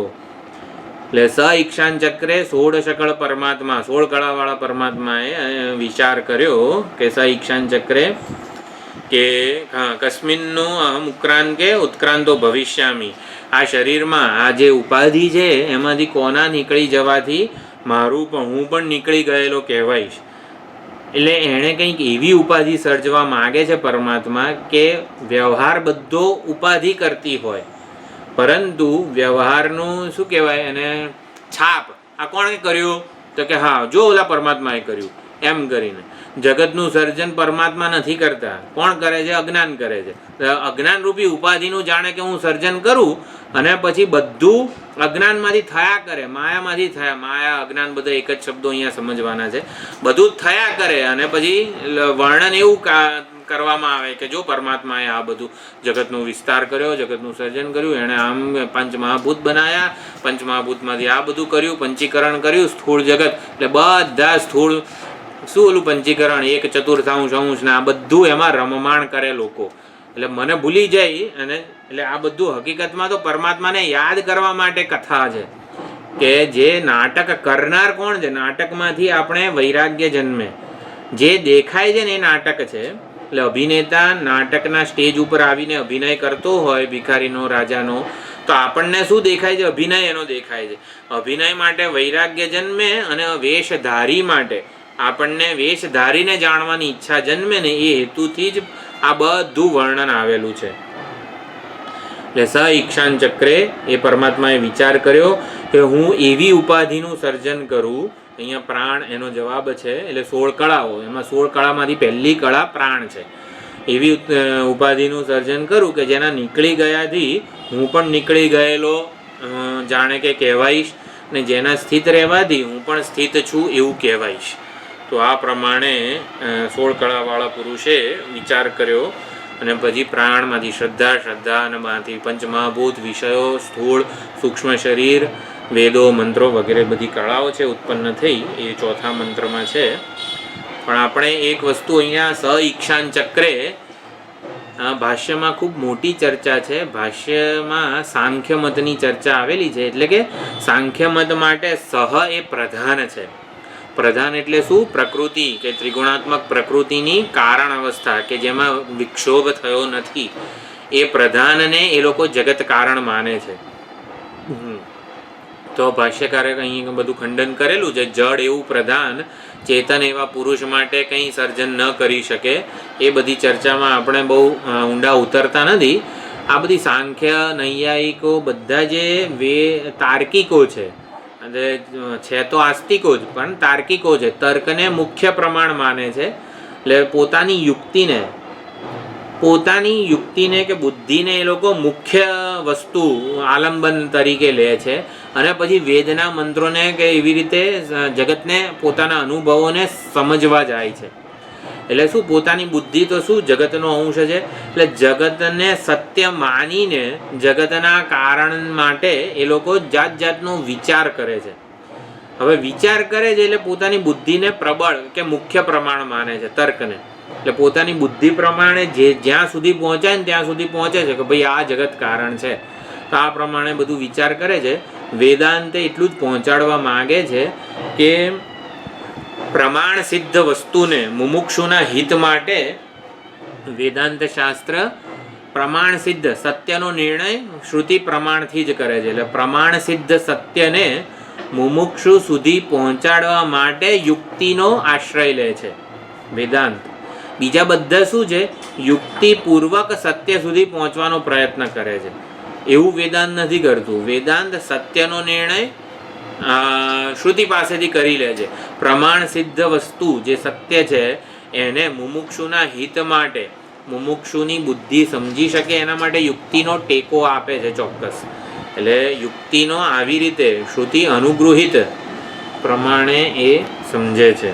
એટલે સ ઈક્ષાન ચક્રે 16 કળ પરમાત્મા, 16 કળાવાળા પરમાત્માએ વિચાર કર્યો કે સ ઈક્ષાન ચક્રે કે કસ્મિનનું અહમ ઉત્ક્રાંતો ભવિષ્યામી. આ શરીરમાં આ જે ઉપાધિ છે એમાંથી કોના નીકળી જવાથી મારું પણ હું પણ નીકળી ગયેલો કહેવાઈશ. એટલે એણે કંઈક એવી ઉપાધિ સર્જવા માગે છે પરમાત્મા કે વ્યવહાર બધો ઉપાધિ કરતી હોય, પરંતુ વ્યવહારનું શું કહેવાય એને છાપ આ કોણે કર્યું? તો કે હા જો ઓલા પરમાત્માએ કર્યું એમ કરીને. જગતનું સર્જન પરમાત્મા નથી કરતા. કોણ કરે છે? અજ્ઞાન કરે છે. અજ્ઞાન રૂપી ઉપાધિનું જાણે કે હું સર્જન કરું અને પછી બધું અજ્ઞાનમાંથી થયા કરે, માયામાંથી થયા. માયા અજ્ઞાન બધા એક જ શબ્દો અહીંયા સમજવાના છે. બધું જ થયા કરે અને પછી વર્ણન એવું કરવામાં આવે કે જો પરમાત્માએ આ બધું જગતનો વિસ્તાર કર્યો, જગતનું સર્જન કર્યું, એણે આમ પંચમહાભૂત બનાવ્યા, પંચમહાભૂતમાંથી આ બધું કર્યું, પંચીકરણ કર્યું, સ્થૂળ જગત એટલે બધા સ્થૂળ શું ઓલું પંચીકરણ 1/4 અંશ ને આ બધું એમાં રમમાણ કરે લોકો. એટલે મને ભૂલી જાય અને એટલે આ બધું હકીકતમાં તો પરમાત્માને યાદ કરવા માટે કથા છે કે જે નાટક કરનાર કોણ છે, નાટકમાંથી આપણે વૈરાગ્ય જન્મે. જે દેખાય છે ને એ નાટક છે. એટલે અભિનેતા નાટકના સ્ટેજ ઉપર આવીને અભિનય કરતો હોય ભિખારીનો, રાજાનો, તો આપણને શું દેખાય છે? અભિનય એનો દેખાય છે. અભિનય માટે વૈરાગ્ય જન્મે અને વેશધારી માટે આપણને વેશધારીને જાણવાની ઈચ્છા જન્મે ને એ હેતુથી જ આ બધું વર્ણન આવેલું છે. એટલે સ ઈક્ષાન ચક્રે એ પરમાત્માએ વિચાર કર્યો કે હું એવી ઉપાધિનું સર્જન કરું. અહીંયા પ્રાણ એનો જવાબ છે. એટલે 16 કળાઓ, એમાં 16 કળામાંથી પહેલી કળા પ્રાણ છે. એવી ઉપાધિનું સર્જન કરું કે જેના નીકળી ગયાથી હું પણ નીકળી ગયેલો જાણે કે કહેવાઈશ, ને જેના સ્થિત રહેવાથી હું પણ સ્થિત છું એવું કહેવાઈશ. તો આ પ્રમાણે 16 કળાવાળા પુરુષે વિચાર કર્યો અને પછી પ્રાણમાંથી શ્રદ્ધા અને માંથી પંચમહાભૂત, વિષયો, સ્થૂળ સૂક્ષ્મ શરીર, વેદો, મંત્રો વગેરે બધી કળાઓ છે ઉત્પન્ન થઈ. એ 4થા મંત્રમાં છે. પણ આપણે એક વસ્તુ અહીંયા સ ઈક્ષાન ચક્રે ભાષ્યમાં ખૂબ મોટી ચર્ચા છે. ભાષ્યમાં સાંખ્ય મતની ચર્ચા આવેલી છે. એટલે કે સાંખ્ય મત માટે સહ એ પ્રધાન છે. પ્રધાન એટલે શું? પ્રકૃતિ કે ત્રિગુણાત્મક પ્રકૃતિની કારણ અવસ્થા કે જેમાં વિક્ષોભ થયો નથી એ પ્રધાનને એ લોકો જગત કારણ માને છે. તો ભાષ્યકારે અહીં બધું ખંડન કરેલું છે. જડ એવું પ્રધાન, ચેતન એવા પુરુષ માટે કંઈ સર્જન ન કરી શકે. એ બધી ચર્ચામાં આપણે બહુ ઊંડા ઉતરતા નથી. આ બધી સાંખ્ય, નૈયાયિકો બધા જે તાર્કિકો છે, અને છે તો આસ્તિકો જ પણ તાર્કિકો છે, તર્કને મુખ્ય પ્રમાણ માને છે. એટલે પોતાની યુક્તિને કે બુદ્ધિને એ લોકો મુખ્ય વસ્તુ આલંબન તરીકે લે છે અને પછી વેદના મંત્રોને કે એવી રીતે જગતને પોતાના અનુભવોને સમજવા જાય છે. એટલે શું? પોતાની બુદ્ધિ તો શું જગતનો અંશ છે. એટલે જગતને સત્ય માનીને જગતના કારણ માટે એ લોકો જાત જાતનો વિચાર કરે છે. હવે વિચાર કરે છે એટલે પોતાની બુદ્ધિને પ્રબળ કે મુખ્ય પ્રમાણ માને છે, તર્કને. એટલે પોતાની બુદ્ધિ પ્રમાણે જ્યાં સુધી પહોંચાય ને ત્યાં સુધી પહોંચે છે કે ભાઈ આ જગત કારણ છે. તો આ પ્રમાણે બધું વિચાર કરે છે. વેદાંતે એટલું જ પહોંચાડવા માગે છે કે પ્રમાણ સિદ્ધ વસ્તુને મુમુક્ષુના હિત માટે વેદાંત શાસ્ત્ર પ્રમાણ સિદ્ધ સત્યનો નિર્ણય શ્રુતિ પ્રમાણથી જ કરે છે. એટલે પ્રમાણ સિદ્ધ સત્યને મુમુક્ષુ સુધી પહોંચાડવા માટે યુક્તિનો આશ્રય લે છે વેદાંત. બીજા બધા શું છે? યુક્તિપૂર્વક સત્ય સુધી પહોંચવાનો પ્રયત્ન કરે છે. એવું વેદાંત નથી કરતું. વેદાંત સત્યનો નિર્ણય શ્રુતિ પાસેથી કરી લે છે. પ્રમાણ સિદ્ધ વસ્તુ જે સત્ય છે એને મુમુક્ષુના હિત માટે, મુમુક્ષુની બુદ્ધિ સમજી શકે એના માટે યુક્તિનો ટેકો આપે છે ચોક્કસ. એટલે યુક્તિનો આવી રીતે શ્રુતિ અનુગૃહિત પ્રમાણે એ સમજે છે,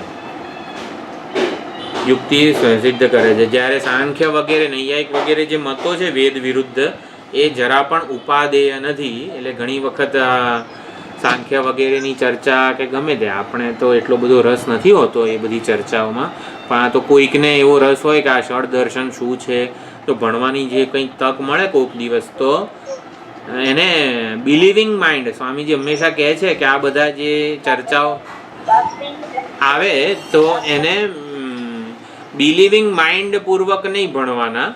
યુક્તિ સિદ્ધ કરે છે. જ્યારે સાંખ્ય વગેરે, નૈયાયિક વગેરે જે મતો છે વેદ વિરુદ્ધ, એ જરા પણ ઉપાદેય નથી. એટલે ઘણી વખત સાંખ્ય વગેરેની ચર્ચા કે ગમે તે, આપણે તો એટલો બધો રસ નથી હોતો એ બધી ચર્ચાઓમાં, પણ આ તો કોઈકને એવો રસ હોય કે આ ષડ દર્શન શું છે તો ભણવાની જે કંઈક તક મળે કોઈક દિવસ, તો એને બિલીવિંગ માઇન્ડ, સ્વામીજી હંમેશા કહે છે કે આ બધા જે ચર્ચાઓ આવે તો એને બિલીવિંગ માઇન્ડ પૂર્વક નહીં ભણવાના,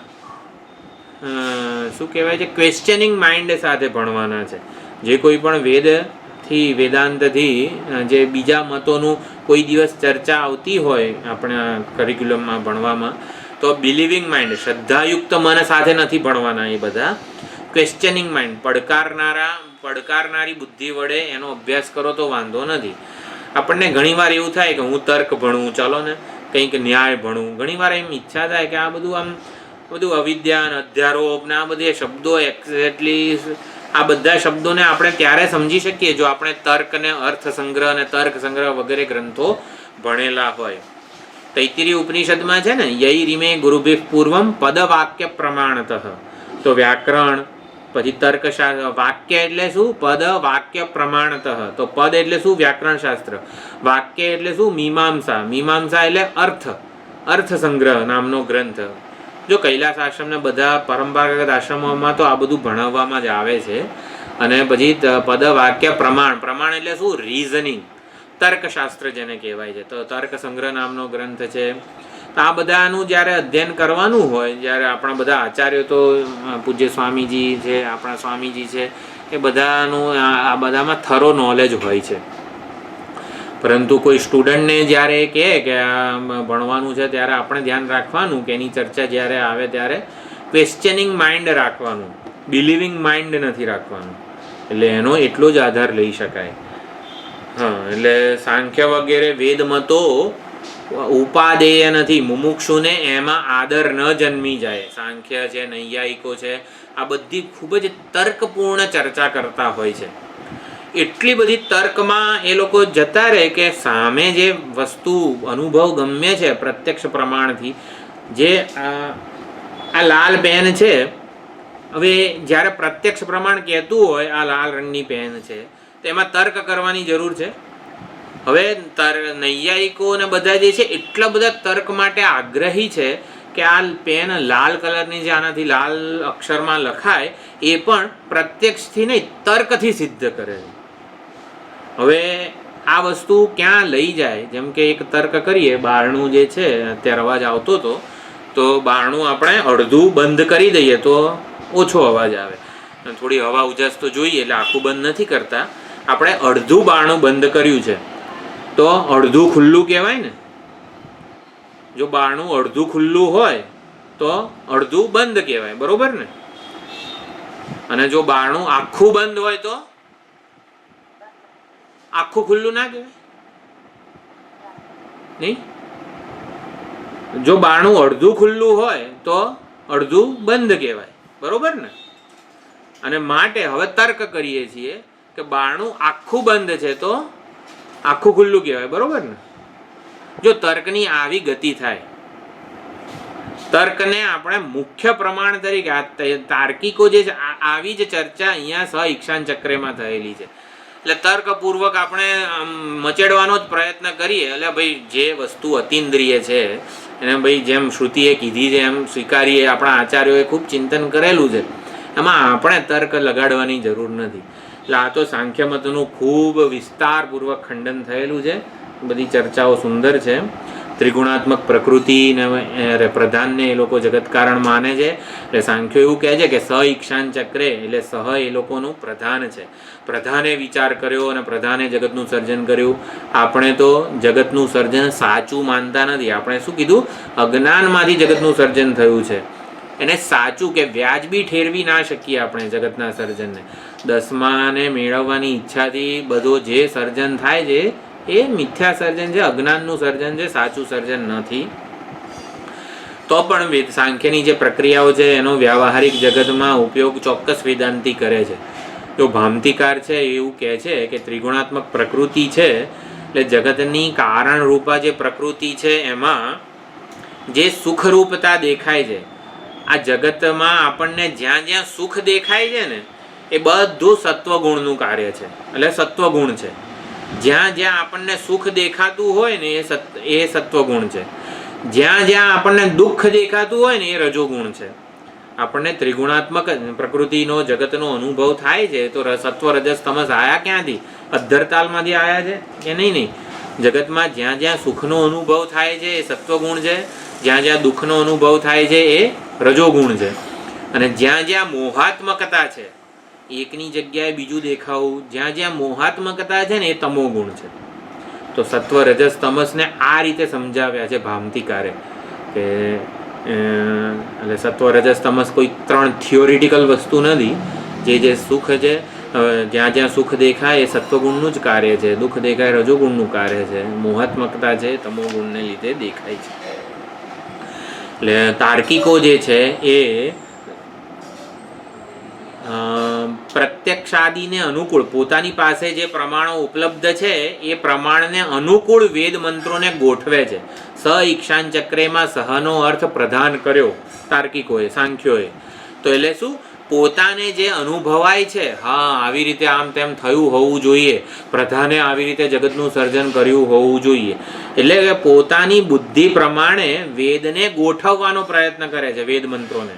શું કહેવાય છે, ક્વેશ્ચનિંગ માઇન્ડ સાથે ભણવાના છે. જે કોઈ પણ વેદથી, વેદાંતથી જે બીજા મતોનું કોઈ દિવસ ચર્ચા આવતી હોય આપણા કરિક્યુલમમાં ભણવામાં, તો બિલીવિંગ માઇન્ડ, શ્રદ્ધાયુક્ત મન સાથે નથી ભણવાના. એ બધા ક્વેશ્ચનિંગ માઇન્ડ, પડકારનારી બુદ્ધિ વડે એનો અભ્યાસ કરો તો વાંધો નથી. આપણને ઘણીવાર એવું થાય કે હું તર્ક ભણું, ચાલો ને કંઈક ન્યાય ભણું. ઘણીવાર એમ ઈચ્છા થાય કે આ બધું આમ બધું અવિદ્યા ને અધ્યારોપ ને આ બધી શબ્દો એક્ઝેક્ટલી, આ બધા શબ્દોને આપણે ત્યારે સમજી શકીએ જો આપણે તર્ક ને અર્થ સંગ્રહ અને તર્ક સંગ્રહ વગેરે ગ્રંથો ભણેલા હોય. તૈત્તિરીય ઉપનિષદમાં છે ને યૈરિમે ગુરુભિઃ પૂર્વમ પદવાક્ય પ્રમાણતઃ. તો વ્યાકરણ પછી તર્કશાસ્ત્ર. વાક્ય એટલે શું? પદ વાક્ય પ્રમાણતઃ. તો પદ એટલે શું? વ્યાકરણ શાસ્ત્ર. વાક્ય એટલે શું? મીમાંસા. મીમાંસા એટલે અર્થ સંગ્રહ નામનો ગ્રંથ. જો કૈલાસ આશ્રમને બધા પરંપરાગત આશ્રમોમાં તો આ બધું ભણાવવામાં જ આવે છે. અને પછી પદ વાક્ય પ્રમાણ એટલે શું? રીઝનિંગ, તર્કશાસ્ત્ર જેને કહેવાય છે. તો તર્ક સંગ્રહ નામનો ગ્રંથ છે. તો આ બધાનું જ્યારે અધ્યયન કરવાનું હોય, જ્યારે આપણા બધા આચાર્યો તો પૂજ્ય સ્વામીજી છે, આપણા સ્વામીજી છે, એ બધાનું આ બધામાં થરો નોલેજ હોય છે. પરંતુ કોઈ સ્ટુડન્ટને જ્યારે કહે કે આ ભણવાનું છે ત્યારે આપણે ધ્યાન રાખવાનું કે એની ચર્ચા જ્યારે આવે ત્યારે ક્વેશ્ચનિંગ માઇન્ડ રાખવાનું, બિલીવિંગ માઇન્ડ નથી રાખવાનું. એટલે એનો એટલો જ આધાર લઈ શકાય. હા, એટલે સાંખ્ય વગેરે વેદમતો ઉપાદેય નથી. મુમુક્ષુને એમાં આદર ન જન્મી જાય. સાંખ્ય છે, નૈયાયિકો છે, આ બધી ખૂબ જ તર્કપૂર્ણ ચર્ચા કરતા હોય છે. એટલી બધી તર્કમાં એ લોકો જતા રહે કે સામે જે વસ્તુ અનુભવ ગમ્ય છે પ્રત્યક્ષ પ્રમાણથી, જે આ લાલ પેન છે, હવે જ્યારે પ્રત્યક્ષ પ્રમાણ કહેતું હોય આ લાલ રંગની પેન છે, તો એમાં તર્ક કરવાની જરૂર છે? હવે નૈયાયિકો ને બધા જે છે એટલા બધા તર્ક માટે આગ્રહી છે કે આ પેન લાલ કલરની જે આનાથી લાલ અક્ષરમાં લખાય એ પણ પ્રત્યક્ષથી નહીં, તર્કથી સિદ્ધ કરે છે. હવે આ વસ્તુ ક્યાં લઈ જાય? જેમ કે એક તર્ક કરીએ, બારણું જે છે અત્યારે અવાજ આવતો હતો, તો બારણું આપણે અડધું બંધ કરી દઈએ તો ઓછો અવાજ આવે. થોડી હવા ઉજાસ તો જોઈએ, એટલે આખું બંધ નથી કરતા. આપણે અડધું બારણું બંધ કર્યું છે તો અડધું ખુલ્લું કહેવાય ને. જો બારણું અડધું ખુલ્લું હોય તો અડધું બંધ કહેવાય, બરોબર ને? અને જો બારણું આખું બંધ હોય તો આખું ખુલ્લું ના કહેવાય નહીં? જો બારણું અડધું ખુલ્લું હોય તો અડધું બંધ કહેવાય, બરોબર ને? અને માટે હવે તર્ક કરીએ છીએ કે બારણું આખું બંધ છે તો આખું ખુલ્લું કહેવાય, બરોબર ને? જો તર્કની આવી ગતિ થાય, તર્કને આપણે મુખ્ય પ્રમાણ તરીકે, તાર્કિકો જે છે આવી જ ચર્ચા અહીંયા સઈક્ષાન ચક્રમાં થયેલી છે. એટલે તર્કપૂર્વક આપણે મચેડવાનો જ પ્રયત્ન કરીએ, એટલે ભાઈ જે વસ્તુ અતિન્દ્રિય છે એને ભાઈ જેમ શ્રુતિએ કીધી છે એમ સ્વીકારીએ. આપણા આચાર્યોએ ખૂબ ચિંતન કરેલું છે, એમાં આપણે તર્ક લગાડવાની જરૂર નથી. એટલે આ તો સાંખ્ય મતનું ખૂબ વિસ્તારપૂર્વક ખંડન થયેલું છે. બધી ચર્ચાઓ સુંદર છે. ત્રિગુણાત્મક પ્રકૃતિ ને પ્રધાનને એ લોકો જગત કારણ માને છે. એટલે સાંખ્યો એવું કહે છે કે સઈક્ષાન ચક્રે એટલે સહ એ લોકોનું પ્રધાન છે. પ્રધાને વિચાર કર્યો અને પ્રધાને જગતનું સર્જન કર્યું. આપણે તો જગતનું સર્જન સાચું માનતા નથી. આપણે શું કીધું? અજ્ઞાનમાંથી જગતનું સર્જન થયું છે. એને સાચું કે વ્યાજબી ઠેરવી ના શકીએ આપણે જગતના સર્જનને. દસમાને મેળવવાની ઈચ્છાથી બધો જે સર્જન થાય છે એ મિથ્યા સર્જન છે, અજ્ઞાનનું સર્જન છે, સાચું સર્જન નથી. તો પણ સાંખ્યની જે પ્રક્રિયાઓ છે એનો વ્યાવહારિક જગતમાં ઉપયોગ ચોક્કસ વેદાંતી કરે છે. જો ભામતીકાર છે એવું કહે છે કે ત્રિગુણાત્મક પ્રકૃતિ છે એટલે જગતની કારણરૂપા જે પ્રકૃતિ છે એમાં જે સુખરૂપતા દેખાય છે, આ જગતમાં આપણને જ્યાં જ્યાં સુખ દેખાય છે ને એ બધું સત્વગુણનું કાર્ય છે. એટલે સત્વગુણ છે. જ્યાં જ્યાં આપણને સુખ દેખાતું હોય ને એ સત્વગુણ છે. જ્યાં જ્યાં આપણને દુઃખ દેખાતું હોય ને એ રજોગુણ છે. આપણને ત્રિગુણાત્મક પ્રકૃતિનો જગતનો અનુભવ થાય છે તો સત્વ રજસ તમસ આયા ક્યાંથી? અધ્ધરતાલમાંથી આયા છે કે નહીં? જગતમાં જ્યાં જ્યાં સુખનો અનુભવ થાય છે એ સત્વગુણ છે, જ્યાં જ્યાં દુઃખનો અનુભવ થાય છે એ રજોગુણ છે. અને જ્યાં જ્યાં મોહાત્મકતા છે, એકની જગ્યાએ બીજું દેખાવું, જ્યાં જ્યાં મોહાત્મકતા છે ને એ તમોગુણ છે. તો સત્વ રજસ તમસને આ રીતે સમજાવ્યા છે ભામતીકારે કે એટલે સત્વ રજસ તમસ કોઈ ત્રણ થિયોરિટિકલ વસ્તુ નથી. જે સુખ છે, જ્યાં જ્યાં સુખ દેખાય એ સત્વગુણનું જ કાર્ય છે, દુઃખ દેખાય રજોગુણનું કાર્ય છે, મોહાત્મકતા છે તમોગુણને લીધે દેખાય છે. એટલે તાર્કિકો જે છે એ પ્રત્યક્ષાદિને અનુકૂળ પોતાની પાસે જે પ્રમાણો ઉપલબ્ધ છે એ પ્રમાણને અનુકૂળ વેદ મંત્રોને ગોઠવે છે. સ ઈક્ષાન ચક્રેમાં સહનો અર્થ પ્રદાન કર્યો તાર્કિકોએ, સાંખ્યોએ. તો એટલે શું, પોતાને જે અનુભવાય છે, હા આવી રીતે આમ તેમ થયું હોવું જોઈએ, પ્રધાને આવી રીતે જગતનું સર્જન કર્યું હોવું જોઈએ, એટલે કે પોતાની બુદ્ધિ પ્રમાણે વેદને ગોઠવવાનો પ્રયત્ન કરે છે, વેદ મંત્રોને.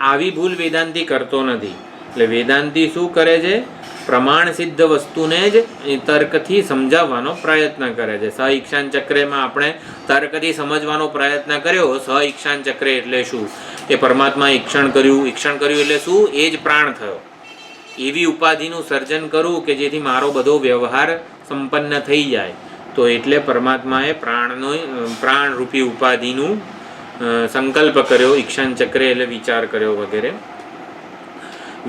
આવી ભૂલ વેદાંતી કરતો નથી. એટલે વેદાંતી શું કરે છે, પ્રમાણ સિદ્ધ વસ્તુને જ તર્કથી સમજાવવાનો પ્રયત્ન કરે છે. સ ઈક્ષાન ચક્રેમાં આપણે તર્કથી સમજવાનો પ્રયત્ન કર્યો. સ ઈક્ષાન ચક્રે એટલે શું, કે પરમાત્મા ઈક્ષણ કર્યું એટલે શું, એ જ પ્રાણ થયો. એવી ઉપાધિનું સર્જન કરવું કે જેથી મારો બધો વ્યવહાર સંપન્ન થઈ જાય. તો એટલે પરમાત્માએ પ્રાણરૂપી ઉપાધિનું સંકલ્પ કર્યો. ઈક્ષાન ચક્રે એટલે વિચાર કર્યો વગેરે.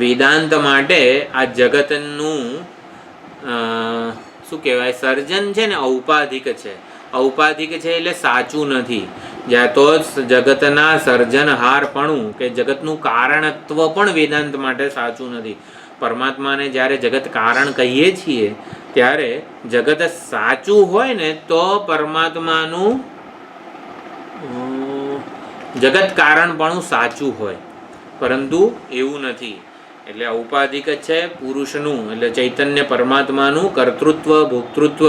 વેદાંત માટે આ જગતનું શું કહેવાય, સર્જન છે ને ઔપાધિક છે. ઔપાધિક છે એટલે સાચું નથી. જ્યાં તો જગતના સર્જનહારપણું કે જગતનું કારણત્વ પણ વેદાંત માટે સાચું નથી. પરમાત્માને જ્યારે જગત કારણ કહીએ છીએ ત્યારે જગત સાચું હોય ને તો પરમાત્માનું જગત કારણપણું સાચું હોય, પરંતુ એવું નથી. એટલે ઔપાધિક જ છે પુરુષનું, એટલે ચૈતન્ય પરમાત્માનું કર્તૃત્વ ભોક્તૃત્વ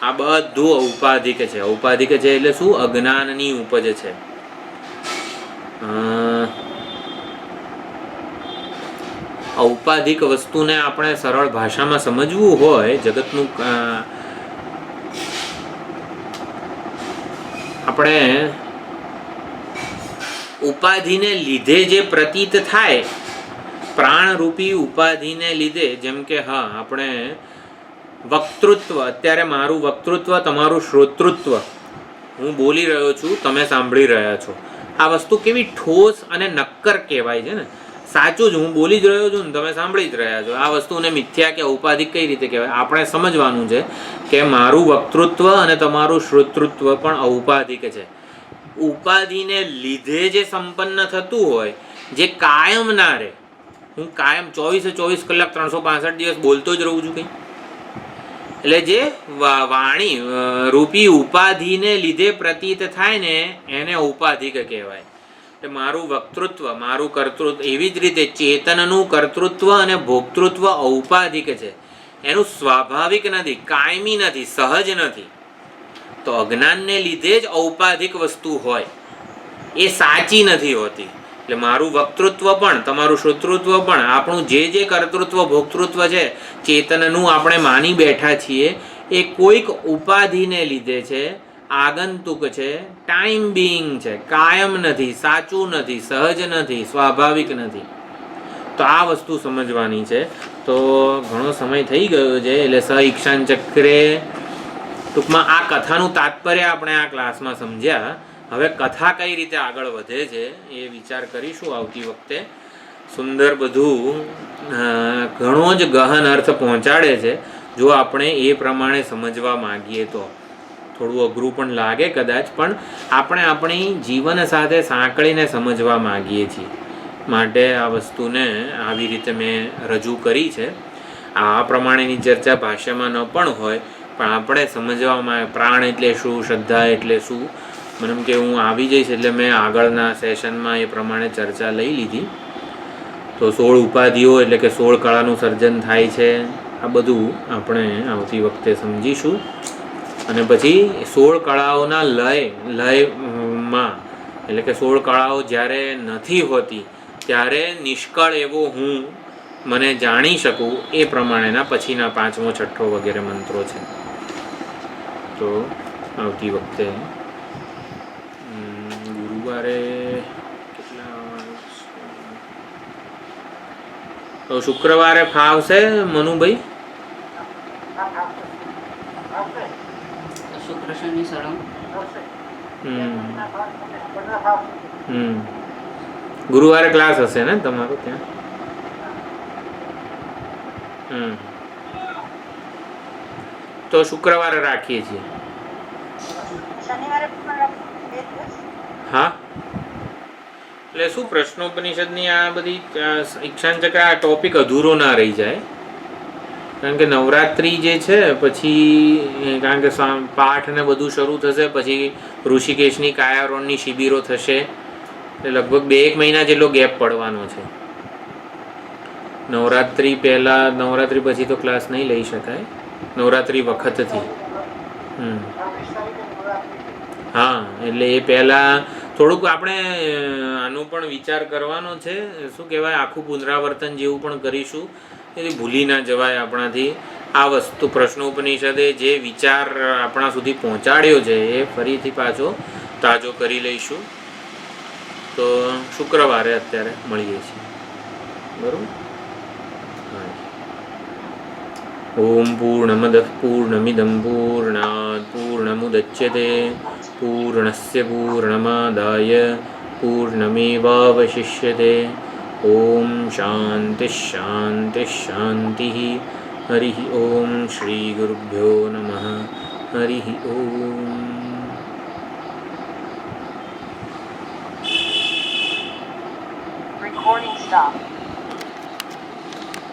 આ બધું ઔપાધિક છે. ઔપાધિક છે એટલે શું, અજ્ઞાનની ઉપજ છે. ઔપાધિક વસ્તુને આપણે સરળ ભાષામાં સમજવું હોય, જગતનું આપણે ઉપાધિને લીધે જે પ્રતીત થાય, પ્રાણરૂપી ઉપાધિને લીધે, જેમ કે હા આપણે વક્તૃત્વ, અત્યારે મારું વક્તૃત્વ, તમારું શ્રોતૃત્વ, હું બોલી રહ્યો છું, તમે સાંભળી રહ્યા છો, આ વસ્તુ કેવી ઠોસ અને નક્કર કહેવાય છે ને. સાચું જ, હું બોલી જ રહ્યો છું ને તમે સાંભળી જ રહ્યા છો. આ વસ્તુને મિથ્યા કે ઔપાધિક કઈ રીતે કહેવાય, આપણે સમજવાનું છે કે મારું વક્તૃત્વ અને તમારું શ્રોતૃત્વ પણ ઔપાધિક છે. ઉપાધિને લીધે જે સંપન્ન થતું હોય, જે કાયમ ના રહે, હું કાયમ 24 કલાક 365 દિવસ બોલતો જ રહું છું કંઈ, એટલે જે વાણી રૂપી ઉપાધિને લીધે પ્રતીત થાય ને એને ઔપાધિક કહેવાય. એટલે મારું વક્તૃત્વ, મારું કર્તૃત્વ, એવી જ રીતે ચેતનનું કર્તૃત્વ અને ભોક્તૃત્વ ઔપાધિક છે. એનું સ્વાભાવિક નથી, કાયમી નથી, સહજ નથી. તો અજ્ઞાનને લીધે જ ઔપાધિક વસ્તુ હોય, એ સાચી નથી હોતી. એટલે મારું વક્તૃત્વ પણ, તમારું શ્રોતૃત્વ પણ, આપણું જે કર્તૃત્વ ભોક્તૃત્વ છે ચેતનનું આપણે માની બેઠા છીએ, એ કોઈક ઉપાધિને લીધે છે, આગંતુક છે, ટાઈમ બિંગ છે, કાયમ નથી, સાચું નથી, સહજ નથી, સ્વાભાવિક નથી. તો આ વસ્તુ સમજવાની છે. તો ઘણો સમય થઈ ગયો છે, એટલે સ ઈક્ષાન ચક્રે ટૂંકમાં આ કથાનું તાત્પર્ય આપણે આ ક્લાસમાં સમજ્યા. હવે કથા કઈ રીતે આગળ વધે છે એ વિચાર કરીશું આવતી વખતે. સુંદર બધું ઘણો જ ગહન અર્થ પહોંચાડે છે જો આપણે એ પ્રમાણે સમજવા માંગીએ તો. થોડું અઘરું પણ લાગે કદાચ, પણ આપણે આપણી જીવન સાથે સાંકળીને સમજવા માંગીએ છીએ, માટે આ વસ્તુને આવી રીતે મેં રજૂ કરી છે. આ પ્રમાણેની ચર્ચા ભાષ્યમાં ન પણ હોય, પણ આપણે સમજવામાં પ્રાણ એટલે શું, શ્રદ્ધા એટલે શું, મને કે હું આવી જઈશ એટલે મેં આગળના સેશનમાં એ પ્રમાણે ચર્ચા લઈ લીધી. તો 16 ઉપાધિઓ એટલે કે 16 કળાનું સર્જન થાય છે, આ બધું આપણે આવતી વખતે સમજીશું. અને પછી 16 કળાઓના લયમાં એટલે કે 16 કળાઓ જ્યારે નથી હોતી ત્યારે નિષ્કળ એવો હું મને જાણી શકું એ પ્રમાણેના પછીના 5મો 6ઠ્ઠો વગેરે મંત્રો છે. તો આવતી વખતે ગુરુવારે તો શુક્રવારે ફાવશે મનુભાઈ? શુક્ર શનિ સળંગ. ગુરુવારે ક્લાસ હશે ને તમારો ત્યાં? તો શુક્રવારે રાખીએ છીએ. હા, એટલે શું પ્રશ્નોપનિષદની આ બધી ઈક્ષાન ચક્ર આ ટોપિક અધૂરો ના રહી જાય. કારણ કે નવરાત્રિ જે છે પછી કારણ કે પાઠ ને બધું શરૂ થશે, પછી ઋષિકેશની કાયારોણની શિબિરો થશે, એટલે લગભગ 2-1 મહિના જેટલો ગેપ પડવાનો છે. નવરાત્રિ પહેલાં, નવરાત્રિ પછી તો ક્લાસ નહીં લઈ શકાય, નવરાત્રિ વખતથી. હા, એટલે એ પહેલાં થોડુંક આપણે આનો પણ વિચાર કરવાનો છે. શું કહેવાય, આખું પુનરાવર્તન જેવું પણ કરીશું, એટલે ભૂલી ના જવાય આપણાથી. આ વસ્તુ પ્રશ્નોપનિષદે જે વિચાર આપણા સુધી પહોંચાડ્યો છે એ ફરીથી પાછો તાજો કરી લઈશું. તો શુક્રવારે અત્યારે મળીએ છીએ, બરાબર. ઓમ પૂર્ણમદઃ પૂર્ણમિદં પૂર્ણાત પૂર્ણમુદચ્યતે પૂર્ણસ્ય પૂર્ણમાદાય પૂર્ણમેવાવશિષ્યતે. ઓમ શાંતિ શાંતિ શાંતિ. હરિ ઓમ શ્રી ગુરુભ્યો નમઃ. હરિ ઓમ. Recording stopped.